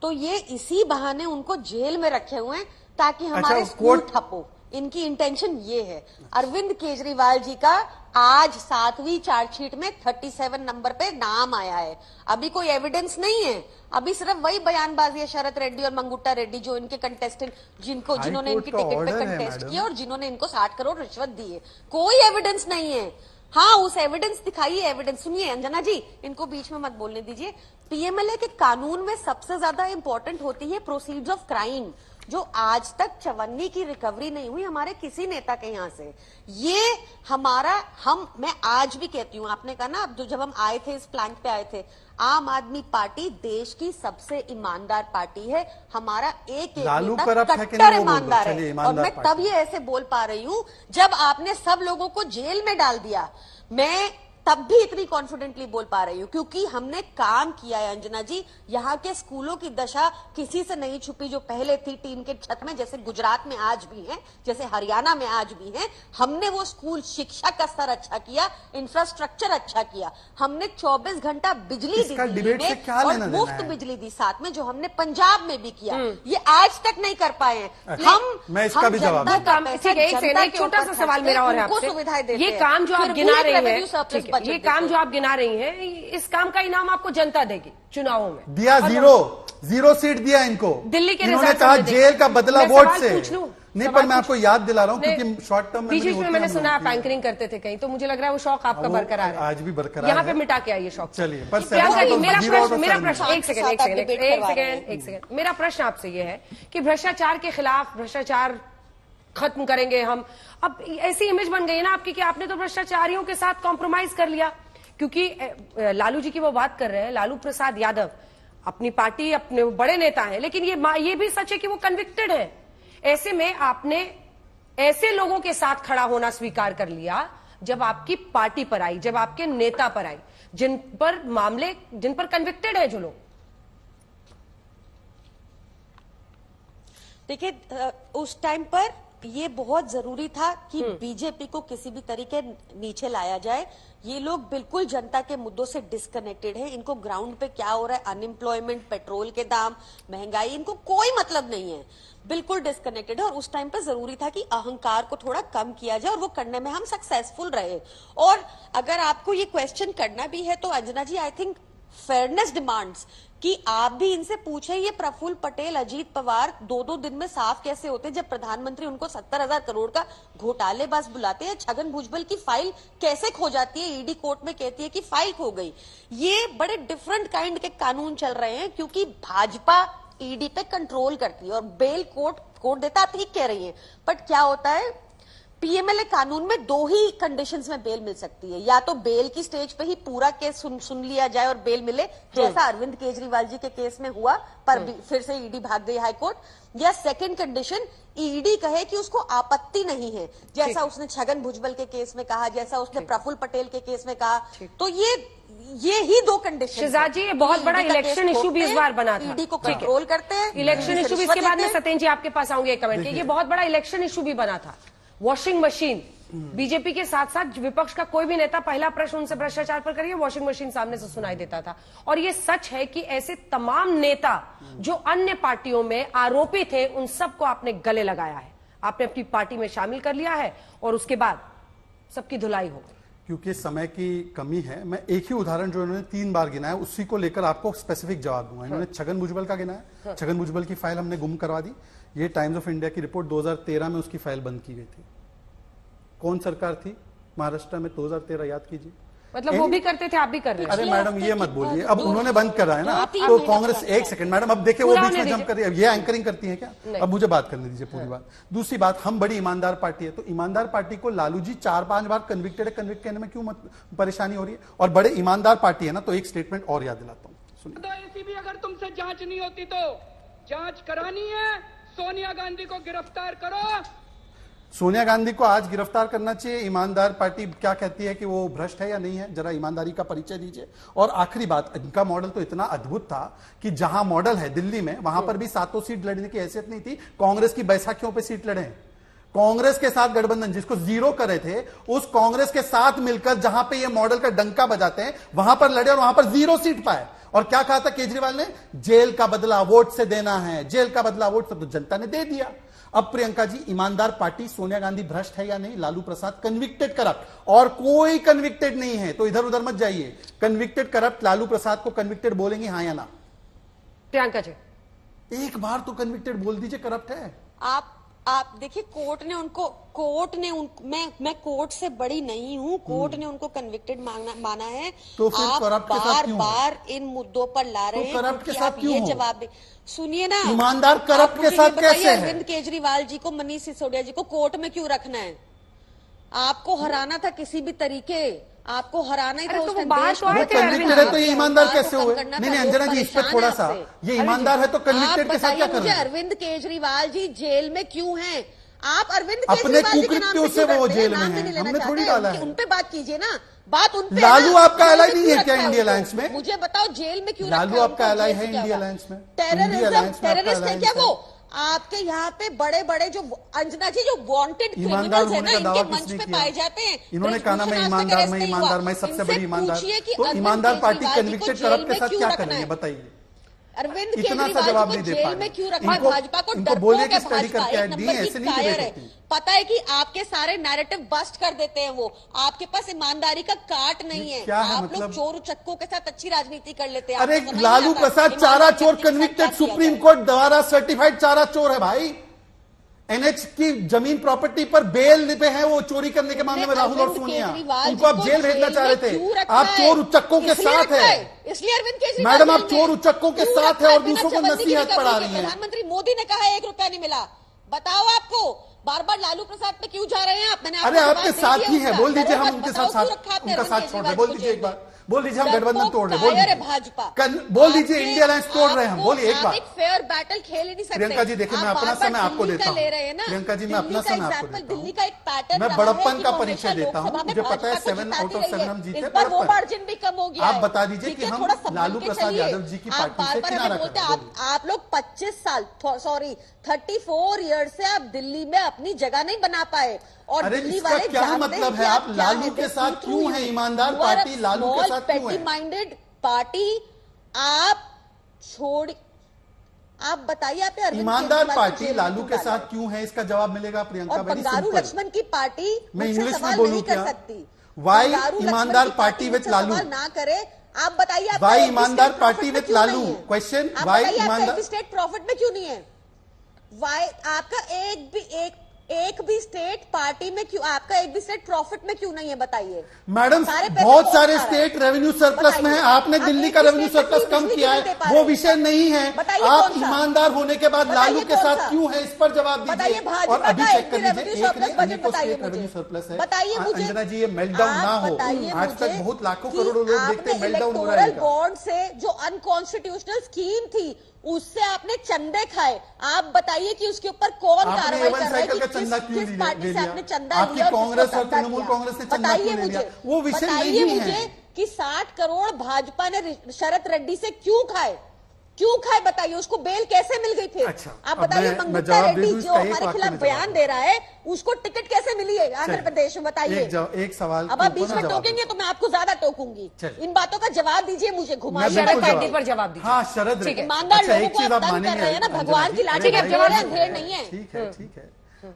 तो ये इसी बहाने उनको जेल में रखे हुए हैं ताकि हमारे स्कूल ठप हो। इनकी इंटेंशन ये है। अरविंद केजरीवाल जी का आज 7वीं चार्जशीट में 37 नंबर पे नाम आया है। अभी कोई एविडेंस नहीं है, अभी सिर्फ वही बयानबाजी है शरद रेड्डी और मंगुट्टा रेड्डी, जो इनके कंटेस्टेंट जिन्होंने इनकी टिकट पे कंटेस्ट किया और जिन्होंने इनको 60 करोड़ रिश्वत दी है। कोई एविडेंस नहीं है। हाँ, उस एविडेंस दिखाइए, एविडेंस सुनिए। अंजना जी, इनको बीच में मत बोलने दीजिए। पीएमएलए के कानून में सबसे ज्यादा इंपॉर्टेंट होती है प्रोसीड्स ऑफ क्राइम, जो आज तक चवन्नी की रिकवरी नहीं हुई हमारे किसी नेता के यहां से। ये मैं आज भी कहती हूं, आपने कहा ना जब हम आए थे, इस प्लांट पे आए थे, आम आदमी पार्टी देश की सबसे ईमानदार पार्टी है। हमारा एक नेता कट्टर ईमानदार है, और मैं तब ये ऐसे बोल पा रही हूं जब आपने सब लोगों को जेल में डाल दिया। मैं तब भी इतनी कॉन्फिडेंटली बोल पा रही हूँ क्योंकि हमने काम किया है। अंजना जी, यहाँ के स्कूलों की दशा किसी से नहीं छुपी जो पहले थी टीन के छत में, जैसे गुजरात में आज भी है, जैसे हरियाणा में आज भी है। हमने वो स्कूल शिक्षा का स्तर अच्छा किया, इंफ्रास्ट्रक्चर अच्छा किया, हमने 24 घंटा बिजली दी और मुफ्त बिजली दी साथ में, जो हमने पंजाब में भी किया। ये आज तक नहीं कर पाए हैं। मैं इसका भी जवाब एक छोटा सा सवाल मेरा और आपसे, सुविधाएं देते ये काम जो आप गिना रही है, ये काम जो आप गिना रही हैं, इस काम का इनाम आपको जनता देगी चुनावों में। दिया, जीरो सीट दिया इनको। दिल्ली के इन्होंने कहा जेल का बदला वोट से नहीं, पर मैं आपको याद दिला रहा हूँ क्योंकि शॉर्ट टर्म में मैंने सुना आप एंकरिंग करते थे कहीं, तो मुझे लग रहा है वो शौक आपका बरकरार है, आज भी बरकरार। यहाँ पे मिटा के आइए शौक। चलिए, पर मेरा प्रश्न एक सेकंड, मेरा प्रश्न आपसे ये है कि भ्रष्टाचार के खिलाफ, भ्रष्टाचार खत्म करेंगे हम। अब ऐसी इमेज बन गई है ना आपकी कि आपने तो भ्रष्टाचारियों के साथ कॉम्प्रोमाइज कर लिया, क्योंकि लालू जी की वो बात कर रहे हैं, लालू प्रसाद यादव अपनी पार्टी, अपने बड़े नेता हैं, लेकिन ये भी सच है कि वो कन्विक्टेड है। ऐसे में आपने ऐसे लोगों के साथ खड़ा होना स्वीकार कर लिया जब आपकी पार्टी पर आई, जब आपके नेता पर आई, जिन पर कन्विक्टेड है जो लोग। देखिए, उस टाइम पर ये बहुत जरूरी था कि बीजेपी को किसी भी तरीके नीचे लाया जाए। ये लोग बिल्कुल जनता के मुद्दों से डिस्कनेक्टेड है। इनको ग्राउंड पे क्या हो रहा है, अनएम्प्लॉयमेंट, पेट्रोल के दाम, महंगाई, इनको कोई मतलब नहीं है, बिल्कुल डिस्कनेक्टेड है। और उस टाइम पे जरूरी था कि अहंकार को थोड़ा कम किया जाए, और वो करने में हम सक्सेसफुल रहे। और अगर आपको ये क्वेश्चन करना भी है तो अंजना जी, आई थिंक फेयरनेस डिमांड्स कि आप भी इनसे पूछे, ये प्रफुल्ल पटेल, अजीत पवार 2-2 दिन में साफ कैसे होते जब प्रधानमंत्री उनको 70,000 करोड़ का घोटालेबाज बुलाते हैं। छगन भुजबल की फाइल कैसे खो जाती है, ईडी कोर्ट में कहती है कि फाइल खो गई। ये बड़े डिफरेंट काइंड के कानून चल रहे हैं क्योंकि भाजपा ईडी पे कंट्रोल करती है और बेल कोर्ट देता। आप ठीक कह रही है, बट क्या होता है, पीएमएलए कानून में 2 ही कंडीशंस में बेल मिल सकती है। या तो बेल की स्टेज पे ही पूरा केस सुन लिया जाए और बेल मिले, जैसा अरविंद केजरीवाल जी के केस में हुआ, पर फिर से ईडी भाग गई हाईकोर्ट। या सेकंड कंडीशन, ईडी कहे कि उसको आपत्ति नहीं है, जैसा उसने छगन भुजबल के केस में कहा, जैसा उसने प्रफुल्ल पटेल के केस में कहा। तो ये ही 2 कंडीशन। शहजाद जी, ये बहुत बड़ा इलेक्शन इशू भी इस बार बना था। ईडी को कंट्रोल करते हैं, इलेक्शन इशू भी। इसके बाद में सत्येंद्र जी आपके पास आऊंगे एक कमेंट के, ये बहुत बड़ा इलेक्शन इशू भी बना था। वॉशिंग मशीन, बीजेपी के साथ साथ विपक्ष का कोई भी नेता पहला प्रश्न उनसे भ्रष्टाचार पर करिए, वॉशिंग मशीन सामने से सुनाई देता था। और ये सच है कि ऐसे तमाम नेता जो अन्य पार्टियों में आरोपी थे, उन सबको आपने गले लगाया है, आपने अपनी पार्टी में शामिल कर लिया है, और उसके बाद सबकी धुलाई हो गई। क्योंकि समय की कमी है, मैं एक ही उदाहरण जो इन्होंने 3 बार गिनाया उसी को लेकर आपको स्पेसिफिक जवाब दूंगा। इन्होंने छगन भुजबल का गिनाया, छगन भुजबल की फाइल हमने गुम करवा दी। ये टाइम्स ऑफ इंडिया की रिपोर्ट 2013 में उसकी फाइल बंद की गई थी। कौन सरकार थी महाराष्ट्र में 2013, याद कीजिए। मतलब वो भी करते थे, आप भी कर रहे हैं। अरे मैडम ये मत बोलिए, अब उन्होंने बंद करा है ना, 2-3 तो महीने कांग्रेस, तक एक सेकंड मैडम, अब देखिए वो पूरा बीच होने में जंप कर रही है, ये एंकरिंग करती है क्या? अब मुझे बात करने दीजिए पूरी बात। दूसरी बात, हम बड़ी ईमानदार पार्टी है, तो ईमानदार पार्टी को लालू जी 4-5 बार कन्विक्टेड कहने में क्यों परेशानी हो रही है? और बड़े ईमानदार पार्टी है ना, तो एक स्टेटमेंट और याद दिलाता हूँ, सुनिए। तो एसीबी अगर तुमसे जांच नहीं होती तो जांच करानी है, सोनिया गांधी को गिरफ्तार करो। सोनिया गांधी को आज गिरफ्तार करना चाहिए। ईमानदार पार्टी क्या कहती है कि वो भ्रष्ट है या नहीं है? जरा ईमानदारी का परिचय दीजिए। और आखिरी बात, इनका मॉडल तो इतना अद्भुत था कि जहां मॉडल है दिल्ली में, वहां पर भी 7 सीट लड़ने की हैसियत नहीं थी, कांग्रेस की बैसाखियों पे सीट लड़े। कांग्रेस के साथ गठबंधन जिसको 0 करे थे, उस कांग्रेस के साथ मिलकर जहां पे ये मॉडल का डंका बजाते हैं, वहां पर लड़े और वहां पर 0 सीट पाए। और क्या कहा था केजरीवाल ने? जेल का बदला वोट से देना है, जेल का बदला वोट से, तो जनता ने दे दिया। अब प्रियंका जी, ईमानदार पार्टी, सोनिया गांधी भ्रष्ट है या नहीं? लालू प्रसाद कन्विक्टेड करप्ट, और कोई कन्विक्टेड नहीं है, तो इधर उधर मत जाइए। कन्विक्टेड करप्ट लालू प्रसाद को कन्विक्टेड बोलेंगे हाँ या ना? प्रियंका जी एक बार तो कन्विक्टेड बोल दीजिए करप्ट है। आप देखिए, कोर्ट ने मैं कोर्ट से बड़ी नहीं हूँ, कोर्ट ने उनको कन्विक्टेड माना है। तो फिर आप करप्ट के साथ क्यों? बार इन मुद्दों पर ला रहे हैं, करप्ट के क्योंकि साथ आप क्यों ये हो? जवाब दे। सुनिए ना, ईमानदार करप्ट के साथ कैसे है? अरविंद केजरीवाल जी को, मनीष सिसोदिया जी को कोर्ट में क्यों रखना है? आपको हराना था किसी भी तरीके, आपको हराना ही था। तो उस वो दिन बात देश तो को है, कन्विक्टेड है तो ये ईमानदार कैसे हुए? करना नहीं था, नहीं अंजना लोग जी, इस पे परेशान थोड़ा हैं सा, आपसे। ये ईमानदार है तो कन्विक्टेड आप के साथ क्या कर बताइए रहे हैं? मुझे, अरविंद केजरीवाल जी जेल में क्यों हैं? आप अरविंद अपने केजरीवाल जी के कुकृत्यों नाम से क्यों वो डरते हैं? जेल में नाम भी हैं, नहीं लेना हमने चाहते थोड़ी हैं, डाला है। उन पे बात कीजिए ना, बात उन पे। लालू आपका जेल ally में नहीं क्यों है क्या रखा इंडिया उनको? अलायंस में? मुझे बताओ जेल में क्यों रखा लालू है आपका उनको? ally जेल है से क्या इंडिया हुआ? अलायंस में? इंडिया टेररिज्म, अलायंस में आपका टेररिस्ट है क्या alliance वो? आपके यहाँ पे बड़े बड़े जो अंजना जी, जो वांटेड ईमानदार क्रिमिनल्स है ना, होने का दावा इनके मंच किसने पे किया? पाए जाते हैं। इन्होंने कहा ना, मैं ईमानदार, मैं ईमानदार, मैं सबसे बड़ी ईमानदार। तो ईमानदार पार्टी कन्विक्टेड करप्ट के साथ क्या कर रही है बताइए? अरविंद इतना सा केजरीवाल जवाब जी नहीं को दे जेल पा में रहे। क्यों रखा है? इनको- भाजपा को इनको डरपोक बोलिए है, कि स्टडी भाजपा करके एक दी नंबर है, की ऐसे नहीं कायर डिबेट है। होती। पता है कि आपके सारे नैरेटिव बस्ट कर देते हैं वो, आपके पास ईमानदारी का काट नहीं है। क्या है आप मतलब? लोग चोर उचक्कों के साथ अच्छी राजनीति कर लेते हैं। अरे आपको समझ लालू नहीं आता प्रसाद चारा ईमानदारी चोर के साथ कन्विक्टेड क्या किया सुप्रीम जाए। कोर्ट द्वारा सर्टिफाइड चारा चोर है भाई। एनएच की जमीन प्रॉपर्टी पर बेल पे है वो, चोरी करने के मामले में राहुल और अरविंद सोनिया, केजरीवाल उनको आप जी को जेल भेजना चाह रहे जेल में थे। क्यों रखा आप है? चोर उच्चक्कों के इसलिए साथ रखा है। इसलिए अरविंद केजरीवाल मैडम आप जेल चोर में उच्चक्कों के क्यों साथ रखा है और बिना दूसरों को चबंदी की नसीहत पढ़ा रिकवरी रही के? हैं। प्रधानमंत्री मोदी ने कहा 1 रुपया नहीं मिला। बताओ आपको बार बार लालू प्रसाद पे क्यों जा रहे हैं आप? मैंने अरे आपको आपके जवाब दे साथ दिया ही है, उसका। बोल दीजिए हम बताओ उनके क्यों साथ रखा आपने उनका अरविंद साथ छोड़ रहे, केजरीवाल बोल को दीजिए जेल एक बार, में? बोल दीजिए हम गठबंधन तोड़ रहे, बोल कायर है दीजिए। भाजपा। बोल दीजिए आपके- इंडिया अलायंस तोड़ रहे हैं हम, आपको- बोलिए एक आप बार। एक फेयर बैटल खेल ही नहीं सकते। प्रियंका जी देखिए, मैं आप अपना बार-बार समय आपको दिल्ली देता का हूं। ले रहे हैं ना। प्रियंका जी, मैं दिल्ली अपना का समय आपको एग्जाम्पल, देता हूं। दिल्ली का एक पैटर्न मैं रहा बड़प्पन है कि का वो परिचय हमेशा देता हूं। लोकसभा में मुझे पता है भाजपा को 7 जिताती आउट ऑफ रही 7 है। हम जीते इस बार वो बड़प्पन। मार्जिन भी कम हो गया आप है। बता दीजिए ठीक कि है, हम थोड़ा संभल लालू के प्रसाद चलिए। यादव जी की आप पार्टी से बार-बार किनारा हमें कर बोलते रहे हैं, हैं। आप लोग 25 साल, सॉरी 34 ईयर से आप दिल्ली में अपनी जगह नहीं बना पाए। और अरे दिल्ली इसका वाले क्या जानते मतलब हैं है? कि आप क्या लालू है। के साथ They क्यों see हैं? through ईमानदार you are a party Lalu के small, साथ क्यों है? petty-minded party. आप छोड़, आप बताइए, आप अरविंद ईमानदार केजरीवाल को पार्टी जेल में लालू क्यों के डाला? साथ क्यों है? इसका जवाब मिलेगा प्रियंका, और वेरी बंगारू सिंपल। लक्ष्मण की पार्टी मैं मुझसे इंग्लिश में सवाल बोलूं नहीं क्या? कर सकती। Why बंगारू लक्ष्मण ईमानदार की पार्टी with मुझसे लालू? सवाल ना करे। आप बताइए, आपका Why एक भी ईमानदार state पार्टी profit में with क्यों लालू? नहीं है? Question, आप why बताइए, आपका ईमानदार- एक भी स्टेट प्रॉफिट में क्यों नहीं है? वाई आपका एक भी स्टेट पार्टी में क्यों, आपका एक भी स्टेट प्रॉफिट में क्यों नहीं है? बताइए मैडम, सारे पैसे बहुत कौन सारे खा रहा है? स्टेट रेवेन्यू सरप्लस में है। बताइए। आपने आप दिल्ली एक का भी रेवेन्यू स्टेट सरप्लस में कम बिजली किया क्यों नहीं दे है, पा वो रहे? विषय नहीं है। बताइए आप कौन सा? ईमानदार होने के बाद बताइए लालू के कौन साथ सा? क्यों है, इस पर जवाब बताइए दीजिए। भाजपा और अभी का चेक एक कर भी लीजिए, रेवेन्यू एक सरप्लस नहीं, बजट अनेकों बताइए स्टेट मुझे। रेवेन्यू सरप्लस है। बताइए मुझे। अंजना जी, ये मेल्टडाउन ना आप हो। बताइए आज तक मुझे बहुत लाखों कि करोड़ों लोग देखते हैं, आपने मेल्टडाउन हो रहा है इलेक्टोरल इनका। बॉन्ड से जो अनकॉन्स्टिट्यूशनल स्कीम थी, उससे आपने चंदे खाए। आप बताइए कि उसके ऊपर कौन आपने कार्रवाई A1 कर रहा है साइकिल कि का चंदा क्यों किस ले पार्टी से लिया? आपने चंदा आपकी लिया और किसको कांग्रेस और चंदा तृणमूल किया? कांग्रेस ने चंदा बताइए क्यों ले लिया? मुझे, वो विषय बताइए नहीं मुझे है। कि 60 करोड़ भाजपा ने शरद रेड्डी से क्यों खाए? क्यों खाए बताइए? उसको बेल कैसे मिल गई फिर? अच्छा, आप अब बताइए। मैं मंगुत्ता जवाब दे रेड्डी दूं जो इसका, एक हमारे वाक्य खिलाफ में बयान जवाब दे रहा है, उसको टिकट कैसे मिली है आंध्र चलिए। प्रदेश में? बताइए। एक सवाल अब के आप ऊपर बीच ना में जवाब टोकेंगे दो। तो मैं आपको ज्यादा टोकूंगी। चलिए। इन बातों का जवाब दीजिए मुझे, मैं घुमाइए बिल्कुल शरद रेड्डी पर जवाब दीजिए। हाँ, शरद ठीक है। रेड्डी। ईमानदार अच्छा, लोगों एक को चीज आप आप तंग कर मानेंगे रहे हैं ना, अंजना भगवान जी, की लाठी अरे का भाई, जवाब ठीक अंधेर नहीं है। ठीक है, ठीक है।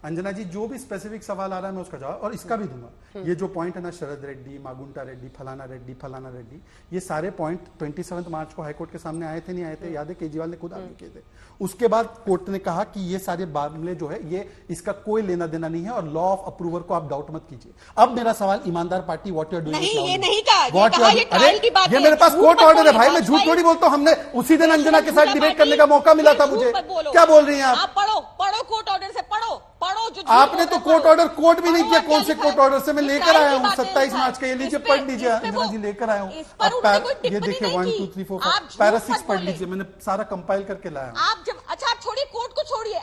अंजना जी जो भी स्पेसिफिक सवाल आ रहा है मैं उसका जवाब और इसका भी दूंगा। ये जो पॉइंट है ना, शरद रेड्डी, मागुंटा रेड्डी, फलाना रेड्डी, ये सारे पॉइंट 27 मार्च को हाईकोर्ट के सामने आए थे, नहीं आए थे, याद है? केजरीवाल ने खुद आगे किए थे। उसके बाद कोर्ट ने कहा कि ये सारे मामले जो है ये इसका कोई लेना देना नहीं है और लॉ ऑफ अप्रूवल को आप डाउट मत कीजिए। अब मेरा सवाल ईमानदार party, what you are doing? नहीं, ये नहीं कहा, ये मेरे पास कोर्ट ऑर्डर है भाई, मैं झूठ थोड़ी बोलता हूं। हमने उसी दिन अंजना के साथ डिबेट करने का मौका मिला था मुझे। क्या बोल रही हैं आप? पढ़ो कोर्ट ऑर्डर से, पढ़ो जो आपने तो कोर्ट ऑर्डर कोर्ट भी नहीं किया। कौन से कोर्ट ऑर्डर से? मैं लेकर आया हूँ 27 मार्च का, ये लीजिए पढ़ लीजिए अंजना जी, लेकर आया हूँ। ये देखिए 1 2 3 4 5 पैरा 6 पढ़ लीजिए, मैंने सारा कंपाइल करके लाया हूँ। आप जब अच्छा आप छोड़िए कोर्ट को, छोड़िए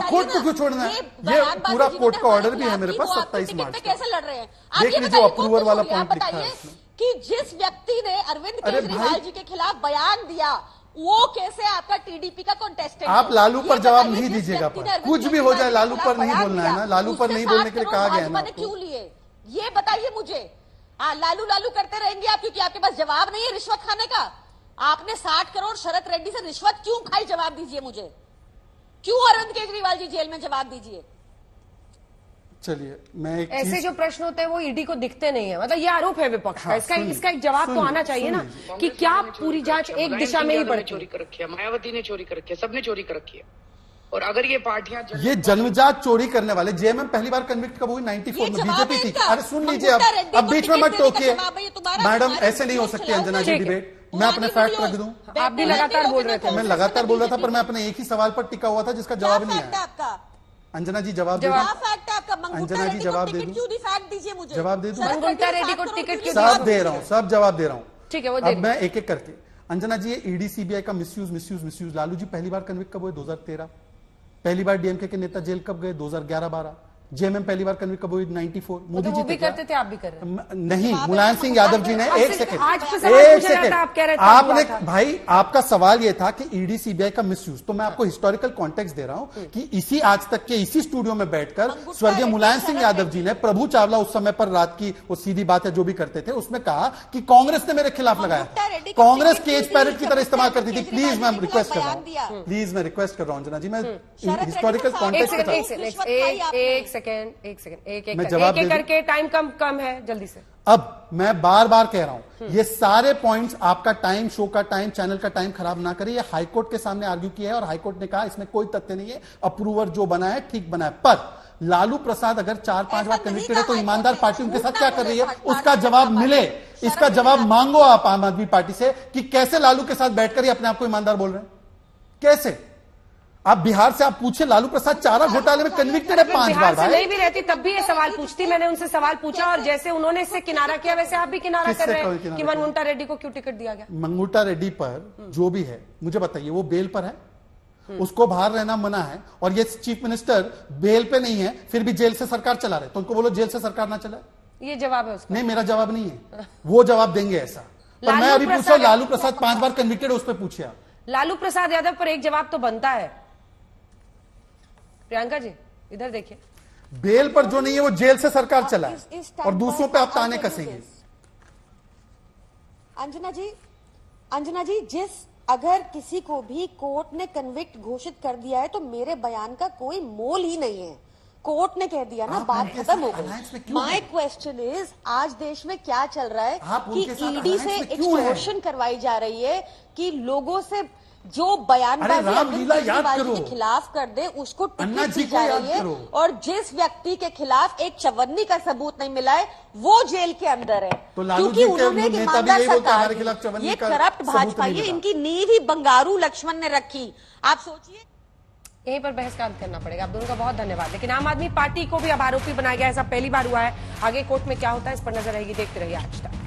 कोर्ट को क्यों छोड़ना है? ये पूरा कोर्ट का ऑर्डर भी है मेरे पास 27 मार्च का। कैसे लड़ रहे हैं देख लीजिए, अप्रूवल वाला पॉइंट लिखा है इसमें कि जिस व्यक्ति ने अरविंद केजरीवाल जी के खिलाफ बयान दिया वो कैसे आपका टीडीपी का कॉन्टेस्टेंट? आप लालू पर जवाब नहीं दीजिएगा, कुछ भी हो जाए लालू पर नहीं बोलना है ना, लालू पर नहीं बोलने के लिए कहा गया है ना। क्यों लिए ये बताइए मुझे। लालू करते रहेंगे आप क्योंकि आपके पास जवाब नहीं है रिश्वत खाने का। आपने 60 करोड़ शरद रेड्डी से रिश्वत क्यों खाई? जवाब दीजिए मुझे। क्यों अरविंद केजरीवाल जी जेल में? जवाब दीजिए। चलिए, मैं एक ऐसे जो प्रश्न होते हैं वो ईडी को दिखते नहीं है, मतलब ये आरोप है विपक्ष का। इसका एक जवाब तो आना चाहिए ना कि क्या पूरी जांच एक दिशा में ही बढ़ती? चोरी कर रखी है, मायावती ने चोरी कर रखी है, सबने चोरी कर रखी है। और अगर ये पार्टियां ये जन्मजात चोरी करने वाले, जेएमएम पहली बार कन्विक्ट कब हुई? 94 में, बीजेपी थी। अरे सुन लीजिए, अब बीच में मत टोकिए मैडम, ऐसे नहीं हो सकती अंजना जी डिबेट। मैं अपने फैक्ट रख दूं? आप भी लगातार बोल रहे थे। मैं लगातार बोल रहा था, पर मैं अपने एक ही सवाल पर टिका हुआ था जिसका जवाब नहीं आया। अंजना जी जवाब दे दो। अंजना जी जवाब दे दूं? दीजिए मुझे। जवाब दे दूं? मंगुंटा रेड्डी को टिकट क्यों? सब दे रहा हूं, सब जवाब दे रहा हूं। ठीक है, वो अब मैं एक एक करके। अंजना जी, ये ईडी सीबीआई का मिसयूज, लालू जी पहली बार कन्विक्ट कब हुए? 2013। पहली बार डीएमके के नेता जेल कब गए? 2011-12। जेएमएम पहली बार कन्विक्ट कब हुई? 94। मोदी जी भी करते थे, आप भी कर रहे हैं? नहीं, मुलायम सिंह यादव जी ने। एक सेकंड, आप कह रहे थे आपने भाई, आपका सवाल यह था कि ईडी सीबीआई का मिसयूज, तो मैं आपको हिस्टोरिकल कॉन्टेक्स्ट दे रहा हूं कि इसी आज तक के इसी स्टूडियो में बैठकर स्वर्गीय मुलायम सिंह यादव जी ने, प्रभु चावला उस समय पर रात की वो सीधी बात है जो भी करते थे, उसमें कहा कि कांग्रेस ने मेरे खिलाफ लगाया था, कांग्रेस केज पैरेट की तरह इस्तेमाल करती थी। प्लीज मैं रिक्वेस्ट कर रहा हूं, प्लीज मैं रिक्वेस्ट कर रहा हूं अंजना जी, मैं हिस्टोरिकल कॉन्टेक्स्ट एक सेकंड एक करके, टाइम कम है, जल्दी से। अब मैं बार बार कह रहा हूं, ये सारे पॉइंट्स आपका टाइम, शो का टाइम, चैनल का टाइम खराब ना करिए। हाईकोर्ट के सामने आर्ग्यू किया है और हाईकोर्ट ने कहा इसमें कोई तथ्य नहीं है, अप्रूवर जो बना है ठीक बना है। पर लालू प्रसाद अगर 4-5 बार कन्विक्टेड है तो ईमानदार पार्टी उनके साथ क्या कर रही है, उसका जवाब मिले। इसका जवाब मांगो आप आम आदमी पार्टी से कि कैसे लालू के साथ बैठकर ही अपने आप को ईमानदार बोल रहे हैं, कैसे? आप बिहार से आप पूछे, लालू प्रसाद चारा घोटाले में कन्विक्टेड है 5 बार। भाई नहीं भी रहती तब भी ये सवाल पूछती, मैंने उनसे सवाल पूछा और जैसे उन्होंने इससे किनारा किया वैसे आप भी किनारा कर रहे हैं कि मंगुंटा रेड्डी को क्यों टिकट दिया गया? मंगुंटा रेड्डी पर जो भी है मुझे बताइए, वो बेल पर है, उसको बाहर रहना मना है और ये चीफ मिनिस्टर बेल पे नहीं है, फिर भी जेल से सरकार चला रहे, तो उनको बोलो जेल से सरकार ना चला। ये जवाब है उसका? नहीं, मेरा जवाब नहीं है, वो जवाब देंगे ऐसा। पर मैं अभी पूछा, लालू प्रसाद 5 बार कन्विक्टेड है, उस पर पूछिए आप। लालू प्रसाद यादव पर एक जवाब तो बनता है। प्रियंका जी इधर देखिए, बेल पर जो नहीं है वो जेल से सरकार चला है और दूसरों पे आप ताने कसेंगे। अंजना जी जिस अगर किसी को भी कोर्ट ने कन्विक्ट घोषित कर दिया है तो मेरे बयान का कोई मोल ही नहीं है। कोर्ट ने कह दिया ना, बात खत्म हो गई। माय क्वेश्चन इज, आज देश में क्या चल रहा है कि ईडी से एक्सटॉर्शन करवाई जा रही है कि लोगों से जो बयानबाजी अरविंद केजरीवाल जी के खिलाफ कर दे उसको टिकट दी जा रही है, और जिस व्यक्ति के खिलाफ एक चवन्नी का सबूत नहीं मिला है वो जेल के अंदर है, क्योंकि उन्होंने एक ईमानदार सरकार, ये करप्ट भाजपा, ये इनकी नींव ही बंगारू लक्ष्मण ने रखी। आप सोचिए, यहीं पर बहस का अंत करना पड़ेगा। आप दोनों का बहुत धन्यवाद। लेकिन आम आदमी पार्टी को भी अब आरोपी बनाया गया, ऐसा पहली बार हुआ है। आगे कोर्ट में क्या होता है इस पर नजर रहेगी, देखते रहिए आज तक।